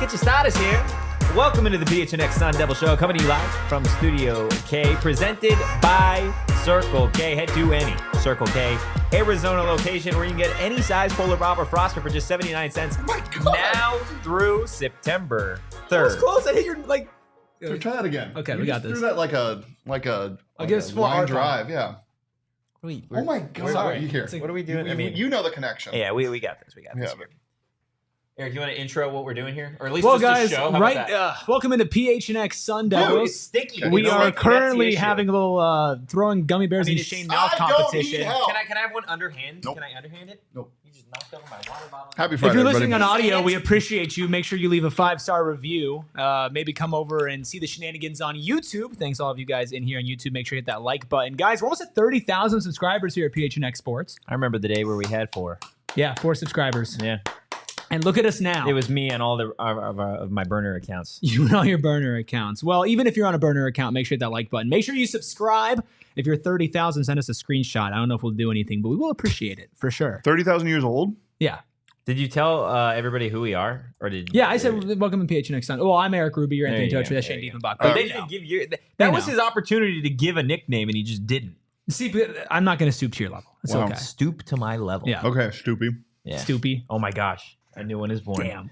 Get your status here. Welcome into the PHNX Sun Devils show, coming to you live from Studio K, presented by Circle K. Head to any Circle K Arizona location where you can get any size Polar Pop or Froster for just 79 cents. Oh my God. Now through September 3rd. That was close. I hit your like. So try that again. Okay, we got this. Threw that like a line drive. Yeah. Wait, oh my God. Sorry. Here. What are we doing? You know the connection. Yeah, we got this. We got this. Yeah. Erik, you want to intro what we're doing here? Or at least well, just guys, a show? How right? about that? Welcome into PHNX Sun Devils. It's sticky. We are currently pronunciation. having a little throwing gummy bears in Shane mouth competition. Can I have one underhand? Nope. Can I underhand it? Nope. You just knocked over my water bottle. Happy Friday, If you're listening everybody. on audio, we appreciate you. Make sure you leave a 5-star review. Maybe come over and see the shenanigans on YouTube. Thanks all of you guys in here on YouTube. Make sure you hit that like button. Guys, we're almost at 30,000 subscribers here at PHNX Sports. I remember the day where we had 4. Yeah, 4 subscribers. Yeah. And look at us now. It was me and all of my burner accounts. You and all your burner accounts. Well, even if you're on a burner account, make sure you hit that like button. Make sure you subscribe. If you're 30,000, send us a screenshot. I don't know if we'll do anything, but we will appreciate it for sure. 30,000 years old? Yeah. Did you tell everybody who we are, or did? Yeah, I said welcome to PHNX Sun. Well, I'm Erik Ruby. You're Anthony Totri. That's Shane Dieffenbach. But They they know. didn't give you. They That was know. his opportunity to give a nickname, and he just didn't. See, but I'm not going to stoop to your level. It's Wow. okay. Stoop to my level. Yeah. Okay, Stoopy. Yeah. Stoopy. Oh my gosh, a new one is born. Damn.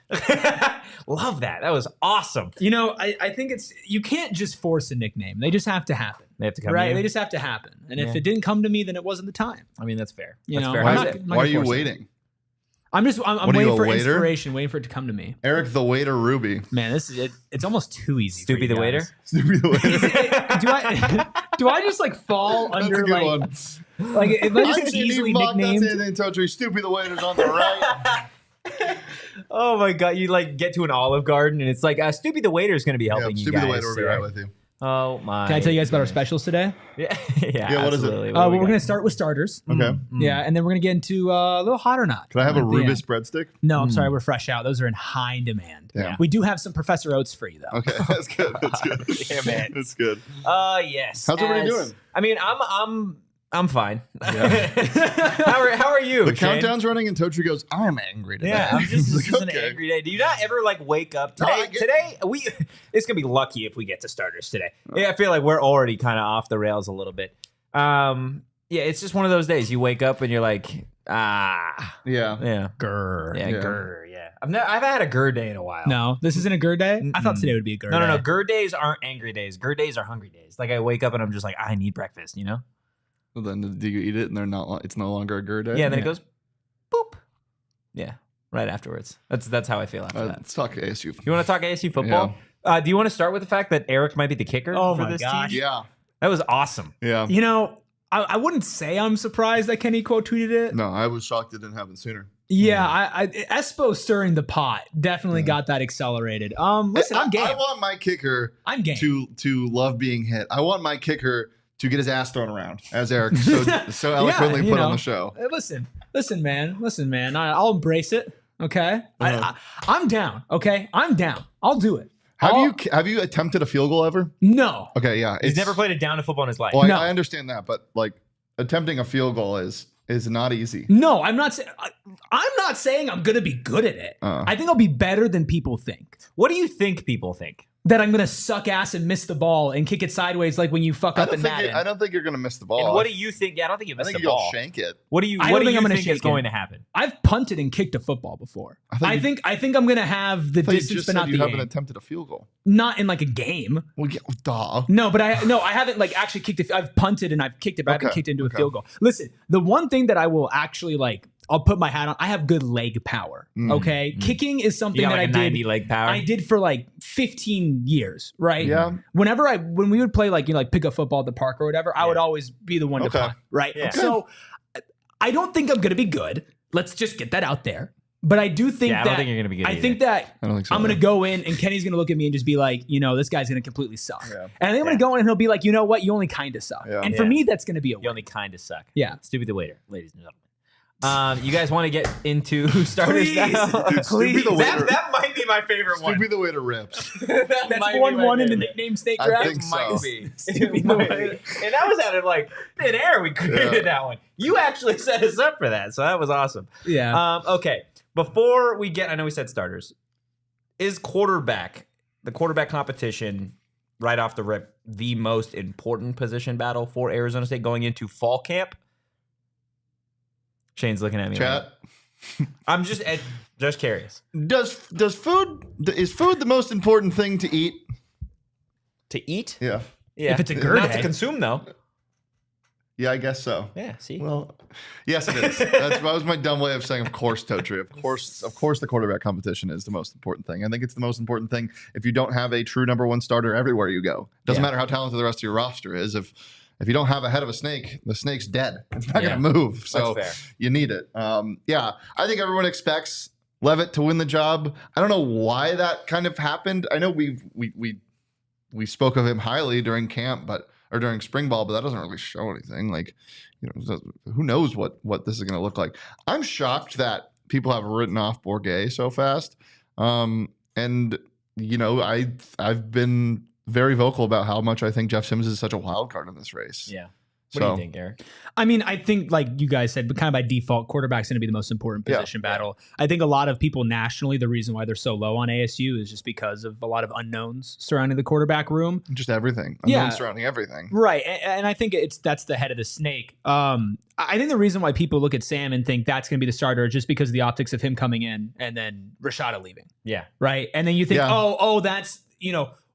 Love that. That was awesome. You know, I think you can't just force a nickname. They just have to happen. They have to come. Right? To you? They just have to happen. And if Yeah. it didn't come to me, then it wasn't the time. I mean, that's fair. You That's know, fair. I'm How's not- it- Why are you forcing it. waiting? I'm What are waiting you, for a waiter? inspiration, waiting for it to come to me. Eric the Waiter Ruby. Man, this is it. It's almost too easy. for Stoopy you the guys. waiter? Stoopy the Waiter. do I just like fall That's under a good like one. like if I I'm just Shane easily Dieffenbach, nicknamed? That's Anthony Totri. Stoopy the Waiter's on the right. Oh my god! You like get to an Olive Garden, and it's like Stoopy the waiter is going to be Yeah, helping you Stoopy guys. the Waiter will be right with you. Oh my! Can I tell you guys about our specials today? Yeah, Yeah, what is it? absolutely. Well, do we we're got? going to start with starters. Okay. Yeah, and then we're going to get into a little hot or not. Can I have a at the Rubus end. breadstick? No, I'm sorry, we're fresh out. Those are in high demand. Yeah. We do have some Professor Oats for you, though. Okay, that's good. That's good. Damn it. That's good. Yes. How's everybody doing? I mean, I'm fine. how are you? The Shane? countdown's running and Totri goes, I'm angry today. Yeah, I'm just this is an Okay. angry day. Do you not ever like wake up No, today? I get- Today it's gonna be lucky if we get to starters today. Yeah, I feel like we're already kind of off the rails a little bit. Yeah, it's just one of those days. You wake up and you're like, Yeah. yeah, Grr. yeah, Yeah. grr, yeah. I've had a grr day in a while. No, this isn't a GER day? I thought Mm-mm. today would be a GER No, day. no. Grr days aren't angry days. Grr days are hungry days. Like I wake up and I'm just like, I need breakfast. You know? Well, then do you eat it and they're not? It's no longer a GER day? Yeah. And then it Yeah. goes, boop. Yeah. Right afterwards. That's how I feel after that. Let's talk ASU. You want to talk ASU football? Do you want to start with the fact that Erik might be the kicker Oh for my this gosh. team? Yeah. That was awesome. Yeah. You know, I wouldn't say I'm surprised that Kenny quote tweeted it. No, I was shocked it didn't happen sooner. Yeah, I Espo stirring the pot definitely got that accelerated. Listen, I'm game. I want my kicker I'm game. to love being hit. I want my kicker to get his ass thrown around, as Erik so eloquently you put know. on the show. Listen, man. I'll embrace it. Okay, Uh-huh. I'm down. Okay, I'm down. I'll do it. Have you attempted a field goal ever? No. Okay, yeah. He's never played a down of football in his life. Well, No. I understand that, but like attempting a field goal is not easy. No, I'm not saying. I'm not saying I'm gonna be good at it. I think I'll be better than people think. What do you think people think? That I'm gonna suck ass and miss the ball and kick it sideways like when you fuck I up don't in think Madden. I don't think you're gonna miss the ball. And what do you think? Yeah, I don't think you I missed think the you'll ball. shank it. What do you I don't think I'm gonna think is shake going it. to happen? I've punted and kicked a football before. I I think I'm gonna have the I thought you distance, just but said not you the haven't aim. attempted a field goal. Not in like a game. Well, yeah, duh. No, but I haven't like actually kicked it. I've punted and I've kicked it, but I haven't Okay, kicked it into a okay. field goal. Listen, the one thing that I will actually like, I'll put my hat on. I have good leg power. Okay, kicking is something You got that like a I 90 did. leg power. I did for like 15 years, right? Yeah. When we would play like like pick up football at the park or whatever, I would always be the one Okay. to punt, right? Yeah. So I don't think I'm gonna be good. Let's just get that out there. But I do think Yeah, I don't think you're gonna be good I either. think that I don't think so. I'm going to go in and Kenny's going to look at me and just be like, this guy's going to completely suck. Yeah. And then I'm going to go in and he'll be like, you know what? You only kind of suck. Yeah. And for Yeah. me, that's going to be a You win. only kind of suck. Yeah. Stupid the waiter, ladies and gentlemen. You guys want to get into starters Please. now? Dude, Stupid the waiter. That might be my favorite one. Stupid the waiter rips. That That's might be 1-1 my in the favorite. nickname snake I draft. think so. Might be. Stupid It the might waiter. be. And that was out of like thin air. We created that one. You actually set us up for that, so that was awesome. Yeah. Okay, before we get, I know we said starters. Is the quarterback competition right off the rip, the most important position battle for Arizona State going into fall camp? Shane's looking at me. Chat. I'm just curious. Is food the most important thing to eat? To eat? Yeah. Yeah. If it's a good Not to egg. consume, though. Yeah, I guess so. Yeah, see? Well, yes, it is. That was my dumb way of saying, of course, Totri. Of course, the quarterback competition is the most important thing. I think it's the most important thing if you don't have a true number one starter everywhere you go. Doesn't matter how talented the rest of your roster is. If you don't have a head of a snake, the snake's dead. It's not going to move. So That's fair. you need it. Yeah, I think everyone expects Leavitt to win the job. I don't know why that kind of happened. I know we spoke of him highly during camp, or during spring ball, but that doesn't really show anything. Like, who knows what this is going to look like. I'm shocked that people have written off Bourget so fast. And I've been very vocal about how much I think Jeff Sims is such a wild card in this race. Yeah. What do you think, Eric? I mean, I think, like you guys said, but kind of by default, quarterback's going to be the most important position battle. I think a lot of people nationally, the reason why they're so low on ASU is just because of a lot of unknowns surrounding the quarterback room. Just everything. Yeah. Surrounding everything. Right. And I think that's the head of the snake. I think the reason why people look at Sam and think that's going to be the starter is just because of the optics of him coming in and then Rashada leaving. Yeah. Right. And then you think, that's,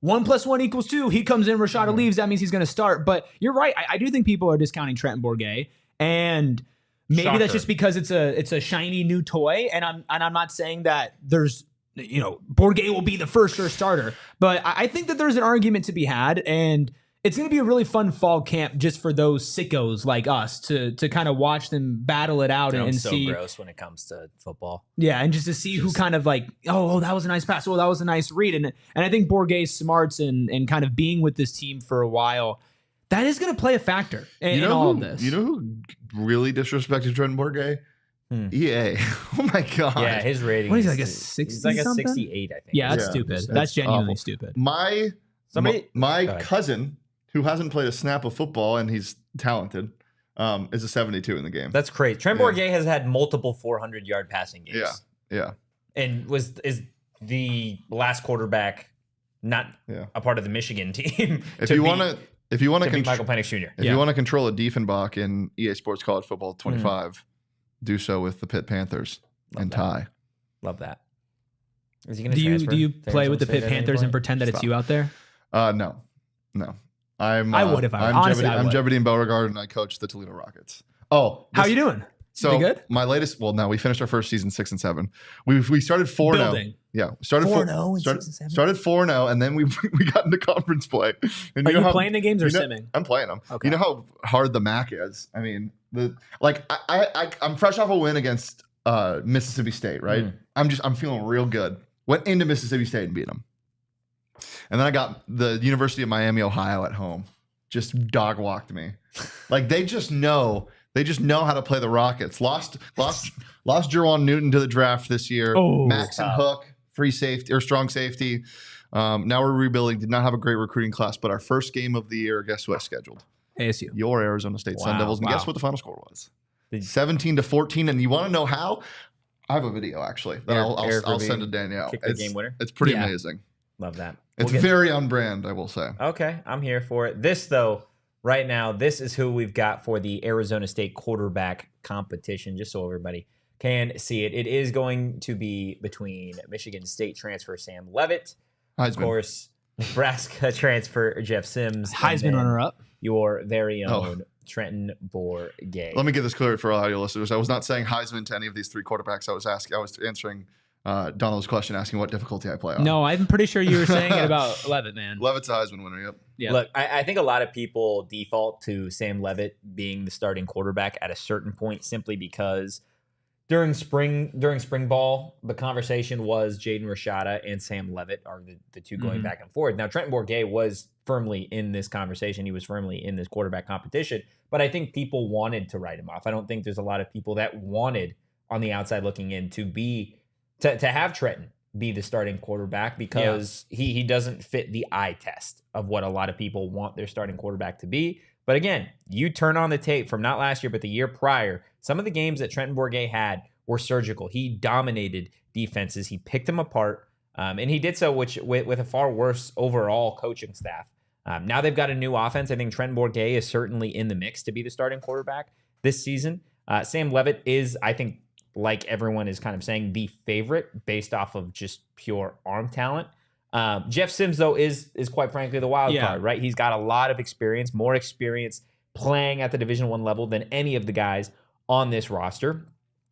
1 + 1 = 2. He comes in, Rashada leaves. That means he's going to start. But you're right. I do think people are discounting Trenton Bourget, and maybe Shocker. that's just because it's a shiny new toy. And I'm not saying that there's Bourget will be the first sure starter, but I think that there's an argument to be had, and it's going to be a really fun fall camp just for those sickos like us to kind of watch them battle it out I'm and so see. gross when it comes to football. Yeah, and just to see who kind of like, oh, that was a nice pass. Oh, that was a nice read. And I think Bourget's smarts and kind of being with this team for a while, that is going to play a factor in all of this. You know who really disrespected Trenton Bourget? EA. Oh my God. Yeah, his rating What is he, is like a 60 He's like a something? 68, I think. Yeah, that's Yeah, stupid. that's That's genuinely awful. stupid. My Go cousin, who hasn't played a snap of football and he's talented, is a 72 in the game. That's crazy. Trent Bourget has had multiple 400-yard passing games. Yeah. And is the last quarterback not a part of the Michigan team. If you want to beat Michael Penix Jr. If you want to control a Dieffenbach in EA Sports College Football 25, do so with the Pitt Panthers and tie. Love that. Is he gonna Do transfer you to play with the Arizona Pitt State at any Panthers and point? pretend that it's you out there? No. I would if I- I'm honestly, Jebediah, I I'm would. Jebediah Beauregard, and I coach the Toledo Rockets. Oh, How are you doing? So Pretty good? my latest. Well, no, we finished our first season 6-7. We started 4-0. Building. Yeah, we started 4-0 and 6-7? Started 4-0, and then we got into conference play. And Are you know how- playing the games or you know- simming? I'm playing them. Okay. You know how hard the MAC is. I mean, I'm fresh off a win against Mississippi State, right? I'm feeling real good. Went into Mississippi State and beat them, and then I got the University of Miami, Ohio at home. Just dog walked me. Like they just know how to play the Rockets. Lost Jerwan Newton to the draft this year. Oh, Max and Hook, free safety or strong safety. Now we're rebuilding. Did not have a great recruiting class, but our first game of the year, guess who I scheduled? ASU. Your Arizona State Sun Wow, Devils. And wow. guess what the final score was? 17-14. And you want to know how? I have a video actually that Erik I'll Ruby send to Danielle. kicked the game winner? It's pretty Yeah. amazing. Love that. It's We'll get- very on brand, I will say. Okay, I'm here for it. This, though, right now, this is who we've got for the Arizona State quarterback competition, just so everybody can see it. It is going to be between Michigan State transfer Sam Leavitt, of Heisman. course, Nebraska transfer Jeff Sims, and Heisman then runner-up. your very own Trenton Bourget. Let me get this clear for all audio listeners. I was not saying Heisman to any of these three quarterbacks. I was answering Donald's question, asking what difficulty I play on. No, I'm pretty sure you were saying it about Leavitt, man. Leavitt's a Heisman winner. Yep. Yeah. Look, I think a lot of people default to Sam Leavitt being the starting quarterback at a certain point simply because during spring ball, the conversation was Jaden Rashada and Sam Leavitt are the two going back and forth. Now, Trenton Bourguet was firmly in this conversation. He was firmly in this quarterback competition, but I think people wanted to write him off. I don't think there's a lot of people that wanted on the outside looking in to have Trenton be the starting quarterback because he doesn't fit the eye test of what a lot of people want their starting quarterback to be. But again, you turn on the tape from not last year, but the year prior, some of the games that Trenton Bourguet had were surgical. He dominated defenses. He picked them apart, and he did so with a far worse overall coaching staff. Now they've got a new offense. I think Trenton Bourguet is certainly in the mix to be the starting quarterback this season. Sam Leavitt is, I think, like everyone is kind of saying, the favorite based off of just pure arm talent. Jeff Sims, though, is quite frankly the wild card, right? He's got a lot of experience, more experience playing at the Division I level than any of the guys on this roster.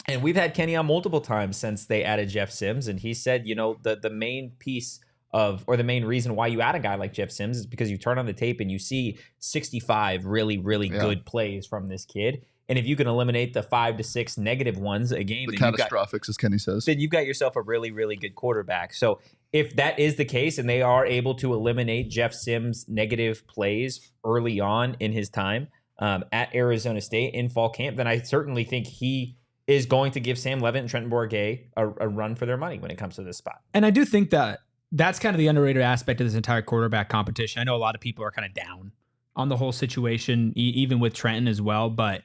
And we've had Kenny on multiple times since they added Jeff Sims, and he said, the main piece or the main reason why you add a guy like Jeff Sims is because you turn on the tape and you see 65 really, really good plays from this kid. And if you can eliminate the 5 to 6 negative ones a game, the catastrophics, as Kenny says, then you've got yourself a really, really good quarterback. So if that is the case and they are able to eliminate Jeff Sims' negative plays early on in his time at Arizona State in fall camp, then I certainly think he is going to give Sam Leavitt and Trenton Bourguet a run for their money when it comes to this spot. And I do think that that's kind of the underrated aspect of this entire quarterback competition. I know a lot of people are kind of down on the whole situation, even with Trenton as well, but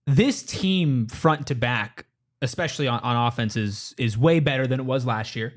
this team front to back, especially on offense, is way better than it was last year.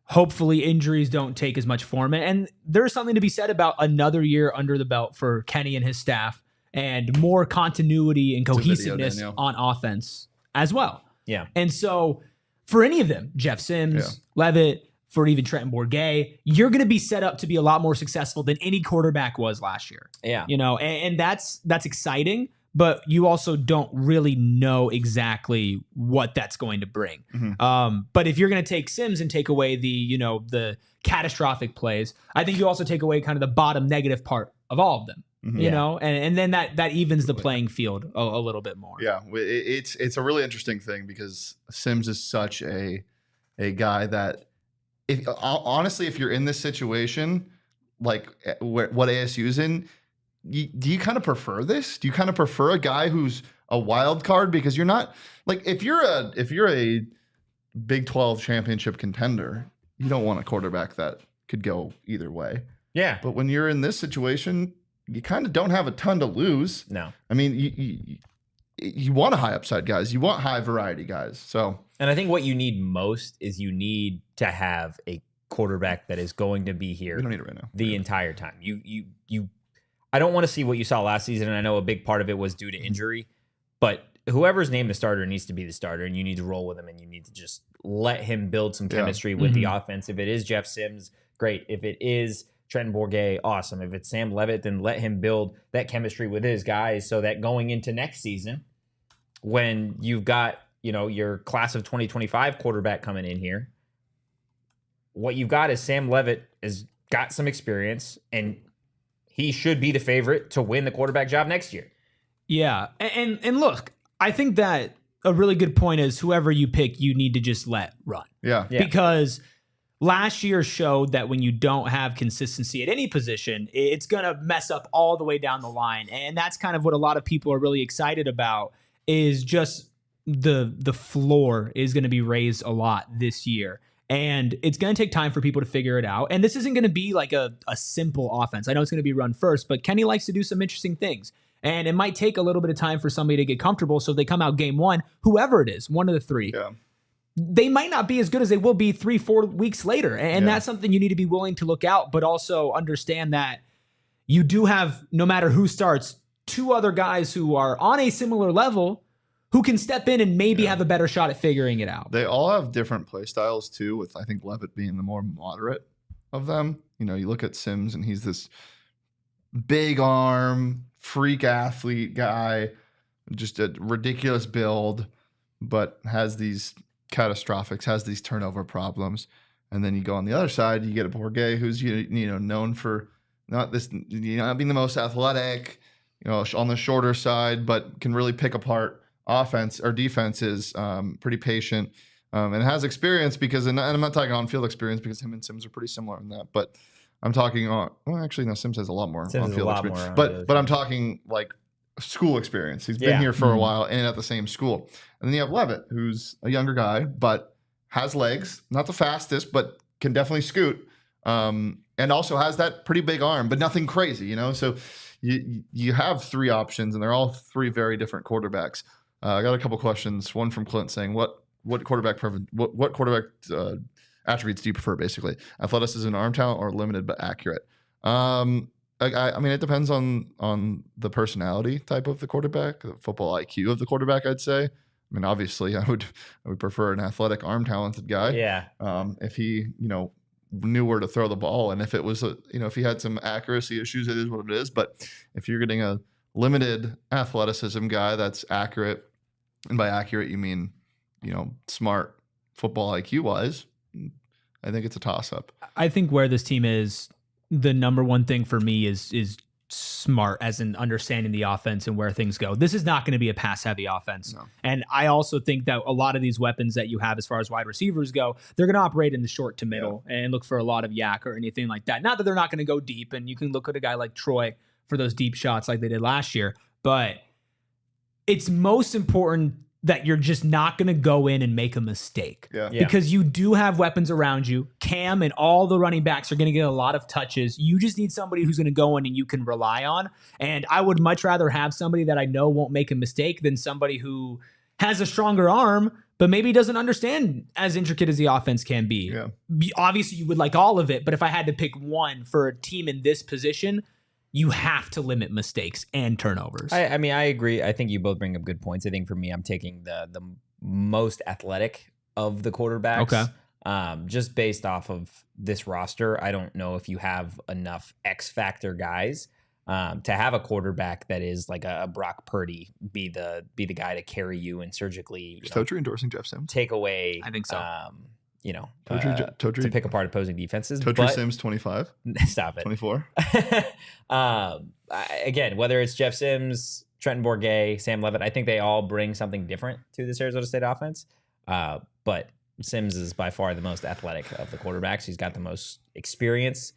Hopefully injuries don't take as much form. And there's something to be said about another year under the belt for Kenny and his staff and more continuity and cohesiveness on offense as well. Yeah. And so for any of them, Jeff Sims, Leavitt, for even Trenton Bourguet, you're going to be set up to be a lot more successful than any quarterback was last year. Yeah. And that's exciting. But you also don't really know exactly what that's going to bring. But if you're going to take Sims and take away the catastrophic plays, I think you also take away kind of the bottom negative part of all of them. And then that evens the playing field a little bit more. Yeah, it's a really interesting thing because Sims is such a guy that honestly, if you're in this situation, like what ASU's in, do you kind of prefer this? Do you kind of prefer a guy who's a wild card? Because you're not like if you're a Big 12 championship contender, you don't want a quarterback that could go either way. Yeah. But when you're in this situation, you kind of don't have a ton to lose. No. I mean, you want a high upside guys. You want high variety guys. So, and I think what you need most is you need to have a quarterback that is going to be here. We don't need it right now. The entire time. You I don't want to see what you saw last season, and I know a big part of it was due to injury, but whoever's named the starter needs to be the starter, and you need to roll with him, and you need to just let him build some chemistry with the offense. If it is Jeff Sims, great. If it is Trenton Bourguet, awesome. If it's Sam Leavitt, then let him build that chemistry with his guys so that going into next season, when you've got your class of 2025 quarterback coming in here, what you've got is Sam Leavitt has got some experience, and he should be the favorite to win the quarterback job next year. Yeah. And look, I think that a really good point is whoever you pick, you need to just let run. Yeah. Because last year showed that when you don't have consistency at any position, it's going to mess up all the way down the line. And that's kind of what a lot of people are really excited about is just the floor is going to be raised a lot this year. And it's going to take time for people to figure it out. And this isn't going to be like a simple offense. I know it's going to be run first, but Kenny likes to do some interesting things. And it might take a little bit of time for somebody to get comfortable. So if they come out game one, whoever it is, one of the three, they might not be as good as they will be 3-4 weeks later. And that's something you need to be willing to look out, but also understand that you do have, no matter who starts, two other guys who are on a similar level who can step in and maybe have a better shot at figuring it out. They all have different play styles too, with I think Leavitt being the more moderate of them. You look at Sims and he's this big arm, freak athlete guy, just a ridiculous build, but has these catastrophics, has these turnover problems. And then you go on the other side, you get a Bourguet who's known for not being the most athletic, on the shorter side, but can really pick apart offense or defense is pretty patient and has experience because, and I'm not talking on-field experience because him and Sims are pretty similar in that, but I'm talking on. Well, actually, no, Sims has a lot more on-field experience, but I'm talking like school experience. He's been here for a while and at the same school. And then you have Leavitt, who's a younger guy, but has legs, not the fastest, but can definitely scoot. And also has that pretty big arm, but nothing crazy, you know? So you have three options and they're all three very different quarterbacks. I got a couple questions. One from Clint saying, what quarterback attributes do you prefer, basically? Athleticism, arm talent, or limited but accurate? I mean, it depends on the personality type of the quarterback, the football IQ of the quarterback, I'd say. I mean, obviously, I would prefer an athletic, arm talented guy. Yeah. If he, knew where to throw the ball, and if it was, if he had some accuracy issues, it is what it is. But if you're getting a limited athleticism guy that's accurate, and by accurate you mean, smart football IQ wise, I think it's a toss up. I think where this team is, the number one thing for me is smart, as in understanding the offense and where things go. This is not going to be a pass-heavy offense. No. And I also think that a lot of these weapons that you have as far as wide receivers go, they're going to operate in the short to middle and look for a lot of yak or anything like that. Not that they're not going to go deep, and you can look at a guy like Troy for those deep shots like they did last year, but it's most important that you're just not going to go in and make a mistake. Yeah. Because you do have weapons around you. Cam and all the running backs are going to get a lot of touches. You just need somebody who's going to go in and you can rely on. And I would much rather have somebody that I know won't make a mistake than somebody who has a stronger arm, but maybe doesn't understand as intricate as the offense can be. Yeah. Obviously, you would like all of it, but if I had to pick one for a team in this position, you have to limit mistakes and turnovers. I mean, I agree. I think you both bring up good points. I think for me, I'm taking the most athletic of the quarterbacks. Okay. Just based off of this roster, I don't know if you have enough X factor guys to have a quarterback that is like a Brock Purdy be the guy to carry you and surgically. Is Totri endorsing Jeff Sims? Take away. I think so. Totri to pick apart opposing defenses. Totri Sims 25. Stop it. 24. Again, whether it's Jeff Sims, Trenton Bourguet, Sam Leavitt, I think they all bring something different to this Arizona State offense. But Sims is by far the most athletic of the quarterbacks. He's got the most experience.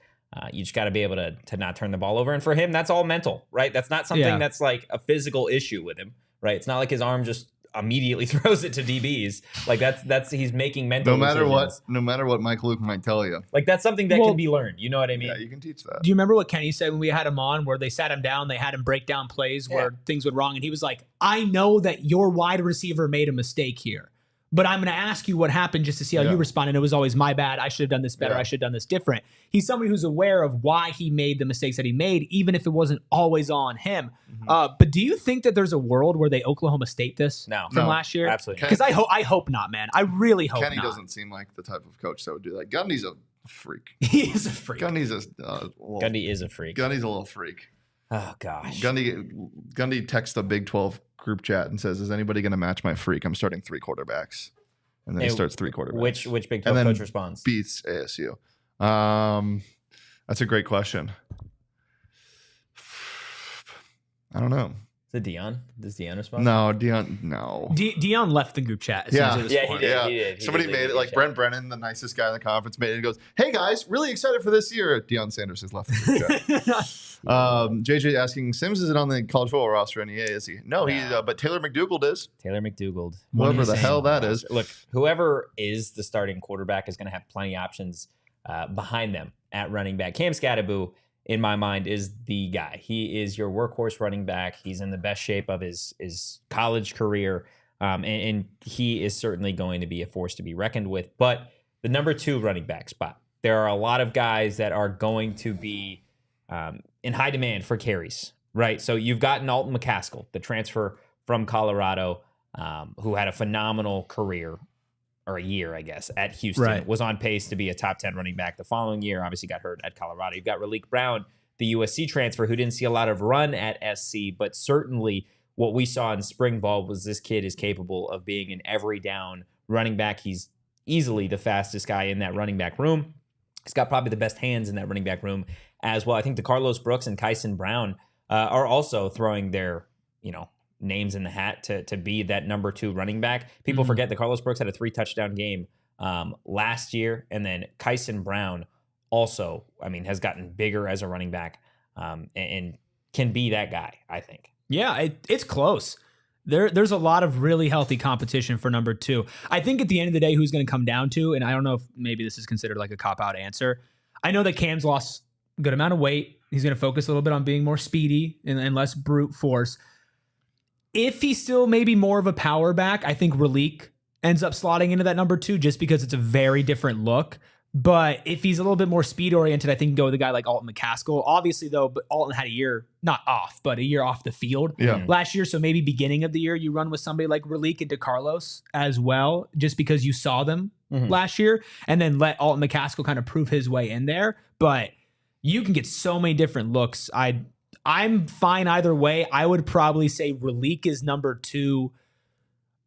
You just got to be able to not turn the ball over. And for him, that's all mental, right? That's not something that's like a physical issue with him, right? It's not like his arm just immediately throws it to DBs. Like that's he's making mental decisions. No matter what Mike Luke might tell you. Like that's something that can be learned. You know what I mean? Yeah, you can teach that. Do you remember what Kenny said when we had him on, where they sat him down, they had him break down plays where things went wrong, and he was like, I know that your wide receiver made a mistake here, but I'm going to ask you what happened just to see how you respond. And it was always my bad. I should have done this better. I should have done this different. He's somebody who's aware of why he made the mistakes that he made, even if it wasn't always on him. But do you think that there's a world where they Oklahoma State this from last year? Absolutely. Because I hope not, man. I really hope Kenny not. doesn't seem like the type of coach that would do that. Gundy's a freak. He is a freak. Gundy is a freak. Gundy's a little freak. Oh, gosh. Gundy texts the Big 12 group chat and says, is anybody going to match my freak? I'm starting 3 quarterbacks. And then he starts 3 quarterbacks. Which Big 12 coach responds? Beats ASU. That's a great question. I don't know. Is it Dion? Does Dion respond? No, Dion. No. Dion left the group chat. He did. Somebody made it, like Brent Brennan, the nicest guy in the conference, made it and goes, hey guys, really excited for this year. Deion Sanders has left the group chat. JJ asking, Sims isn't on the college football roster NEA, is he? No, but Taylor McDougald is. Taylor McDougald. Whoever the hell that is. Look, whoever is the starting quarterback is going to have plenty of options behind them at running back. Cam Skattebo, in my mind, is the guy. He is your workhorse running back. He's in the best shape of his college career, and he is certainly going to be a force to be reckoned with. But the number 2 running back spot, there are a lot of guys that are going to be in high demand for carries, right? So you've gotten Alton McCaskill, the transfer from Colorado, who had a phenomenal career, or a year, I guess, at Houston, was on pace to be a top 10 running back the following year. Obviously got hurt at Colorado. You've got Raleek Brown, the USC transfer, who didn't see a lot of run at SC, but certainly what we saw in spring ball was this kid is capable of being an every down running back. He's easily the fastest guy in that running back room. He's got probably the best hands in that running back room as well. I think the Carlos Brooks and Kyson Brown are also throwing their, names in the hat to be that number 2 running back. People forget that Carlos Brooks had a 3-touchdown game last year, and then Kyson Brown also, I mean, has gotten bigger as a running back and can be that guy, I think. Yeah, it's close. There's a lot of really healthy competition for number 2. I think at the end of the day, who's going to come down to, and I don't know if maybe this is considered like a cop-out answer. I know that Cam's lost a good amount of weight. He's going to focus a little bit on being more speedy and less brute force. If he's still maybe more of a power back, I think Raleek ends up slotting into that number 2 just because it's a very different look. But if he's a little bit more speed oriented, I think you can go with a guy like Alton McCaskill. Obviously, though, but Alton had a year, not off, but a year off the field last year. So maybe beginning of the year, you run with somebody like Raleek and DeCarlos as well, just because you saw them last year, and then let Alton McCaskill kind of prove his way in there. But you can get so many different looks. I'm fine either way. I would probably say Raleek is number 2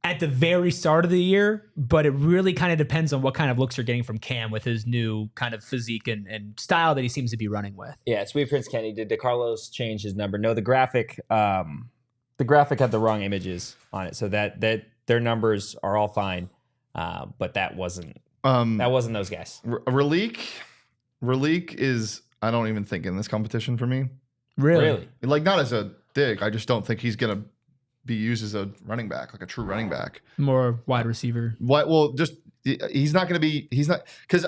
at the very start of the year, but it really kind of depends on what kind of looks you're getting from Cam with his new kind of physique and style that he seems to be running with. Yeah, Sweet Prince Kenny, did DeCarlos change his number? No, the graphic had the wrong images on it, so that their numbers are all fine, but that wasn't those guys. Raleek is, I don't even think, in this competition for me. Really? Like, not as a dig. I just don't think he's gonna be used as a running back, like a true running back. More wide receiver. Why? Well, just he's not going to be. He's not, because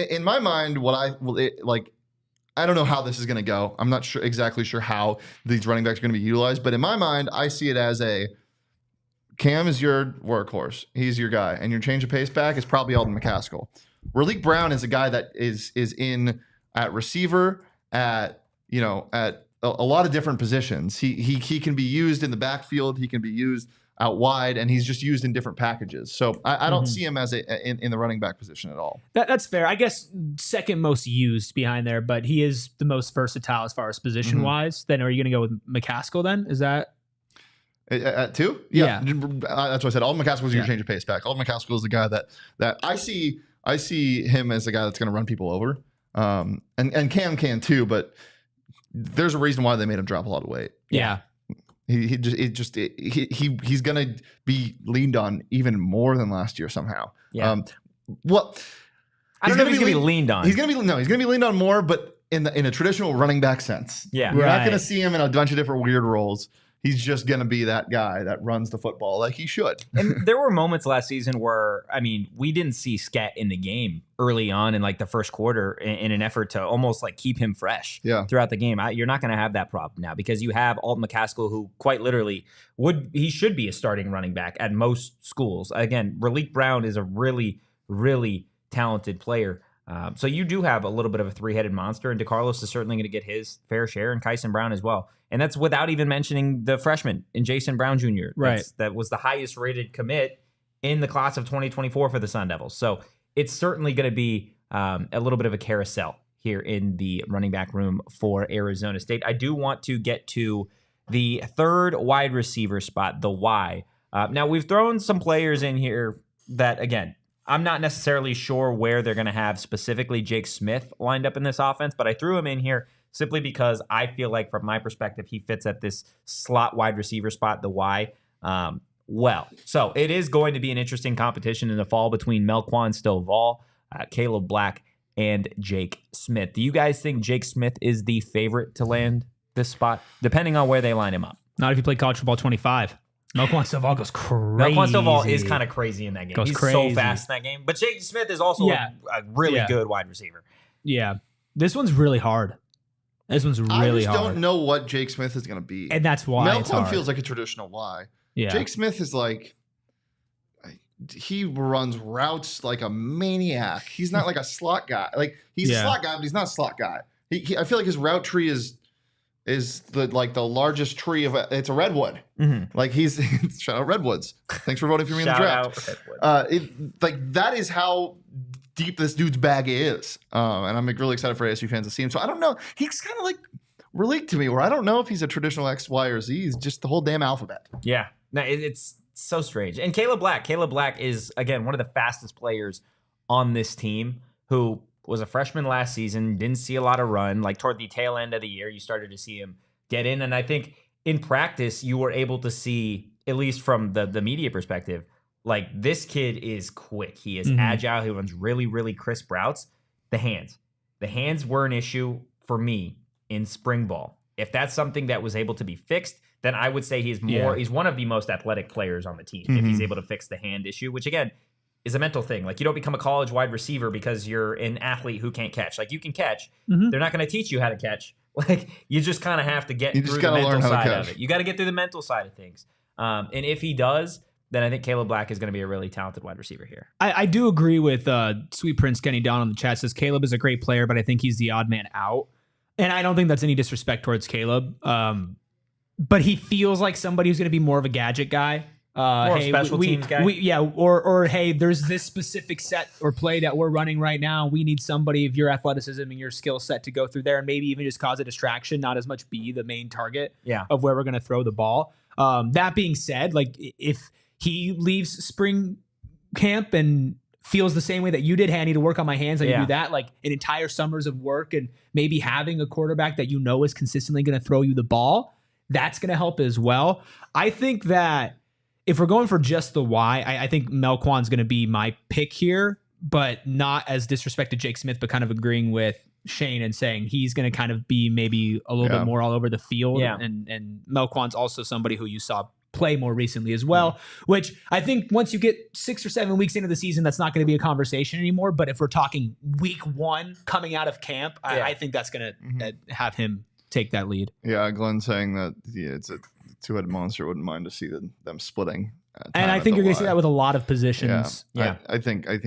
in my mind, I don't know how this is going to go. I'm not exactly sure how these running backs are going to be utilized, but in my mind, I see it as Cam is your workhorse. He's your guy, and your change of pace back is probably Alton McCaskill. Raleek Brown is a guy that is in at receiver, at a lot of different positions. He can be used in the backfield. He can be used out wide, and he's just used in different packages. So I don't see him as in the running back position at all. That's fair. I guess second most used behind there, but he is the most versatile as far as position wise. Then are you going to go with McCaskill then? Is that at 2? Yeah. That's what I said. Alton McCaskill is your change of pace back. Alton McCaskill is the guy that I see him as a guy that's going to run people over. And Cam can too, but there's a reason why they made him drop a lot of weight. Yeah. He's gonna be leaned on even more than last year somehow. Yeah. I don't know if he's gonna be leaned on. He's gonna be leaned on more, but in a traditional running back sense. Yeah. You're not gonna see him in a bunch of different weird roles. He's just going to be that guy that runs the football like he should. And there were moments last season where, I mean, we didn't see Skat in the game early on in like the first quarter in an effort to almost like keep him fresh throughout the game. You're not going to have that problem now because you have Alton McCaskill, who quite literally he should be a starting running back at most schools. Again, Raleek Brown is a really, really talented player. So you do have a little bit of a three-headed monster, and DeCarlos is certainly going to get his fair share, and Kyson Brown as well. And that's without even mentioning the freshman in Jason Brown Jr. That was the highest-rated commit in the class of 2024 for the Sun Devils. So it's certainly going to be a little bit of a carousel here in the running back room for Arizona State. I do want to get to the third wide receiver spot, the Y. Now, we've thrown some players in here that, again, I'm not necessarily sure where they're going to have specifically Jake Smith lined up in this offense, but I threw him in here simply because I feel like, from my perspective, he fits at this slot wide receiver spot, the Y. So it is going to be an interesting competition in the fall between Melquan Stovall, Caleb Black, and Jake Smith. Do you guys think Jake Smith is the favorite to land this spot, depending on where they line him up? Not if you play College Football 25. Melquan Stovall goes crazy. Melquan Stovall is kind of crazy in that game. He's crazy. So fast in that game. But Jake Smith is also a really good wide receiver. Yeah. This one's really hard. This one's really hard. I just don't know what Jake Smith is going to be. And that's why Melquan feels like a traditional Y. Yeah. Jake Smith is like, he runs routes like a maniac. He's not like a slot guy. Like, he's a slot guy, but he's not a slot guy. I feel like his route tree is the largest tree of it's a redwood. Mm-hmm. Like, he's shout out Redwoods. Thanks for voting for me in the draft. That is how deep this dude's bag is. And I'm really excited for ASU fans to see him. So I don't know. He's kind of like Raleek to me, where I don't know if he's a traditional X, Y, or Z. He's just the whole damn alphabet. Yeah. No, it's so strange. And Caleb Black is, again, one of the fastest players on this team, who was a freshman last season, didn't see a lot of run. Like, toward the tail end of the year, you started to see him get in. And I think in practice, you were able to see, at least from the media perspective, like this kid is quick. He is agile. He runs really, really crisp routes. The hands were an issue for me in spring ball. If that's something that was able to be fixed, then I would say he's one of the most athletic players on the team if he's able to fix the hand issue, which again is a mental thing. Like, you don't become a college wide receiver because you're an athlete who can't catch. Like, you can catch. They're not going to teach you how to catch. Like, you just kind of have to get through the mental side of it. You got to get through the mental side of things. And if he does, then I think Caleb Black is going to be a really talented wide receiver here. I do agree with Sweet Prince Kenny Down on the chat. Says Caleb is a great player, but I think he's the odd man out. And I don't think that's any disrespect towards Caleb. But he feels like somebody who's going to be more of a gadget guy. More special teams guy. Or hey, there's this specific set or play that we're running right now. We need somebody of your athleticism and your skill set to go through there and maybe even just cause a distraction, not as much be the main target of where we're going to throw the ball. That being said, like, if he leaves spring camp and feels the same way that you did, hey, I need to work on my hands, I can do that, like an entire summers of work and maybe having a quarterback that you know is consistently going to throw you the ball, that's going to help as well. I think that if we're going for just the why, I think Melquan's going to be my pick here, but not as disrespect to Jake Smith, but kind of agreeing with Shane and saying he's going to kind of be maybe a little bit more all over the field. Yeah. And Melquan's also somebody who you saw play more recently as well, which I think once you get 6 or 7 weeks into the season, that's not going to be a conversation anymore. But if we're talking week 1 coming out of camp, I think that's going to have him take that lead. Yeah, Glenn saying that it's a two-headed monster. Wouldn't mind to see them splitting. And I think you're going to see that with a lot of positions. Yeah. I think. I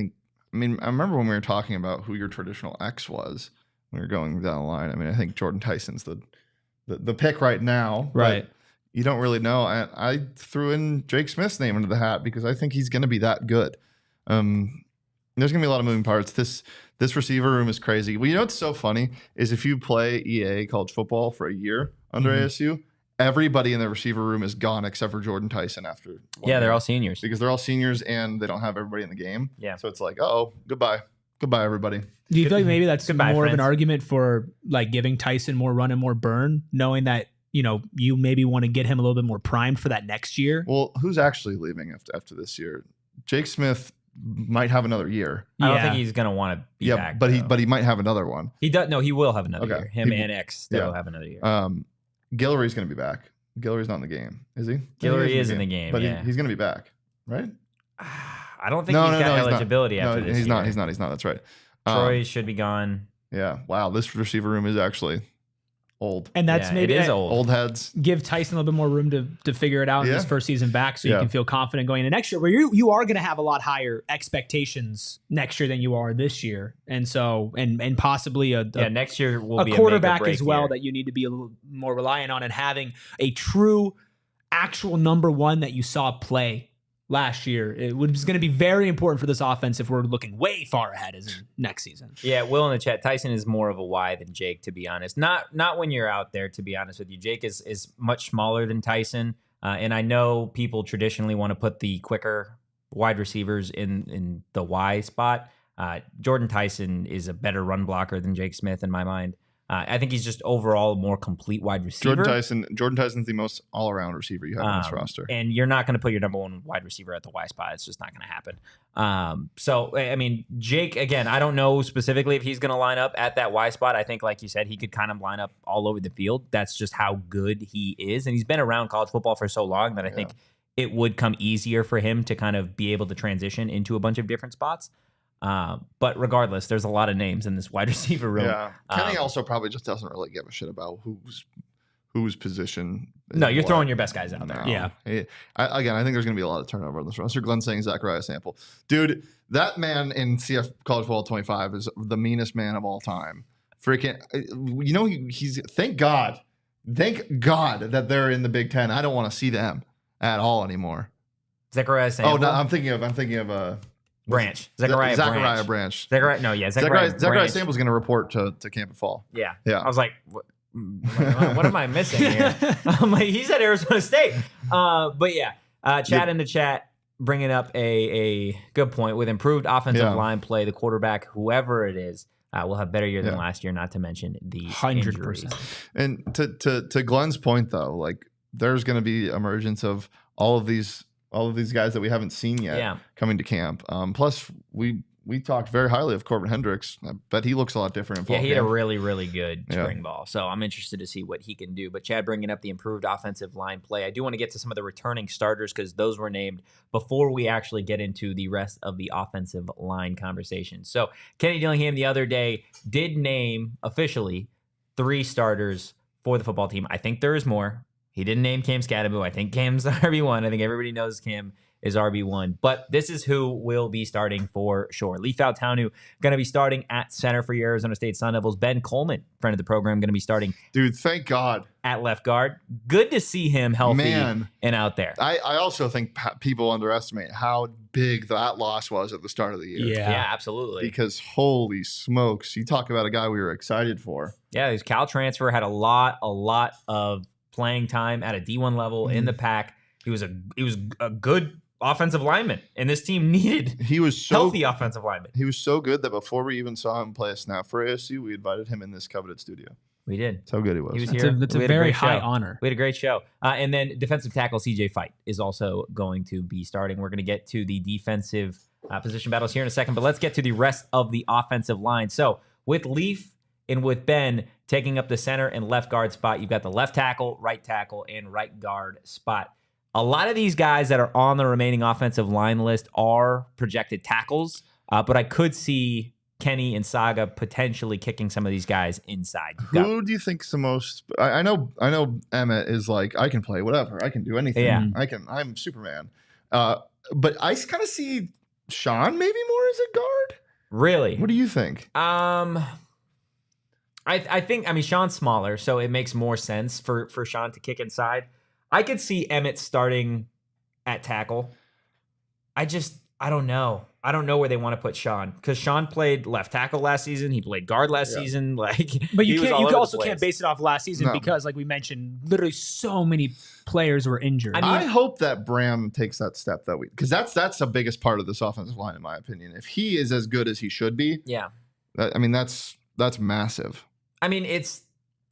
mean, I remember when we were talking about who your traditional X was when we were going down the line. I mean, I think Jordan Tyson's the pick right now. Right. You don't really know. I threw in Jake Smith's name into the hat because I think he's going to be that good. There's going to be a lot of moving parts. This receiver room is crazy. Well, you know what's so funny is if you play EA college football for a year under ASU, everybody in the receiver room is gone except for Jordan Tyson after 1 year. They're all seniors. Because they're all seniors and they don't have everybody in the game. Yeah. So it's like, goodbye. Goodbye, everybody. Do you feel like maybe that's more of an friends. argument for like giving Tyson more run and more burn, knowing that, you know, you maybe want to get him a little bit more primed for that next year? Well, who's actually leaving after this year? Jake Smith might have another year. I don't think he's going to want to be back. But he might have another one. He does. No, he will have another year. Him and X will have another year. Guillory's going to be back. Guillory's not in the game, is he? Guillory is in the game. But he's going to be back, right? I don't think he's got eligibility after this. He's not. That's right. Troy should be gone. Yeah. Wow. This receiver room is actually old. And that's maybe it is old heads. Give Tyson a little bit more room to figure it out in his first season back, so you can feel confident going into next year, where you are going to have a lot higher expectations next year than you are this year, and so and possibly next year will be a quarterback as well year. that you need to be a little more reliant on, and having a true actual number one that you saw play last year. It was going to be very important for this offense if we're looking way far ahead as in next season. Yeah, Will in the chat, Tyson is more of a Y than Jake, to be honest. Not when you're out there, to be honest with you. Jake is much smaller than Tyson, and I know people traditionally want to put the quicker wide receivers in the Y spot. Jordan Tyson is a better run blocker than Jake Smith in my mind. I think he's just overall a more complete wide receiver. Jordan Tyson's the most all-around receiver you have on this roster. And you're not going to put your number one wide receiver at the Y spot. It's just not going to happen. So, I mean, Jake, again, I don't know specifically if he's going to line up at that Y spot. I think, like you said, he could kind of line up all over the field. That's just how good he is. And he's been around college football for so long that I think it would come easier for him to kind of be able to transition into a bunch of different spots. But regardless, there's a lot of names in this wide receiver room. Yeah, Kenny also probably just doesn't really give a shit about whose position. No, you're throwing your best guys out there. Yeah. I think there's going to be a lot of turnover on this roster. Glenn saying Zachariah Sample. Dude, that man in CF College Football 25 is the meanest man of all time. Freaking, you know, he's thank God that they're in the Big Ten. I don't want to see them at all anymore. Zachariah Sample. Oh, no, I'm thinking of Branch. Zachariah Branch. Zachariah Sample's going to report to Camp and Fall. Yeah. Yeah. I was like, what am I missing here? I'm like, he's at Arizona State. But yeah, Chad in the chat bringing up a good point. With improved offensive line play, the quarterback, whoever it is, will have better year than last year, not to mention the 100%. injuries. And to Glenn's point, though, like, there's going to be emergence of all of these guys that we haven't seen yet coming to camp. Plus, we talked very highly of Corbin Hendricks. I bet he looks a lot different in fall he had a camp. really, really good spring ball. So I'm interested to see what he can do. But Chad bringing up the improved offensive line play. I do want to get to some of the returning starters because those were named before we actually get into the rest of the offensive line conversation. So Kenny Dillingham the other day did name officially 3 starters for the football team. I think there is more. He didn't name Cam Skattebo. I think Cam's RB1. I think everybody knows Cam is RB1. But this is who will be starting for sure. Leaf Taunu going to be starting at center for your Arizona State Sun Devils. Ben Coleman, friend of the program, going to be starting. Dude, thank God. At left guard. Good to see him healthy and out there. I also think people underestimate how big that loss was at the start of the year. Yeah, absolutely. Because holy smokes, you talk about a guy we were excited for. Yeah, his Cal transfer had a lot of playing time at a D1 level in the pack. He was a good offensive lineman, and this team needed healthy offensive lineman. He was so good that before we even saw him play a snap for ASU, we invited him in this coveted studio. We did. That's how good he was. He was here. That's a very high honor. We had a great show. And then defensive tackle CJ Fight is also going to be starting. We're going to get to the defensive position battles here in a second, but let's get to the rest of the offensive line. So with Leaf and with Ben taking up the center and left guard spot, you've got the left tackle, and right guard spot. A lot of these guys that are on the remaining offensive line list are projected tackles, but I could see Kenny and Saga potentially kicking some of these guys inside. Who do you think's the most? I know Emmett is like, I can play whatever, I can do anything. Yeah. I'm Superman. But I kind of see Sean maybe more as a guard. Really? What do you think? I think Sean's smaller, so it makes more sense for Sean to kick inside. I could see Emmett starting at tackle. I don't know. I don't know where they want to put Sean because Sean played left tackle last season. He played guard last season. But you also can't base it off last season because, like we mentioned, literally so many players were injured. I hope that Bram takes that step because that's the biggest part of this offensive line, in my opinion. If he is as good as he should be, that's massive.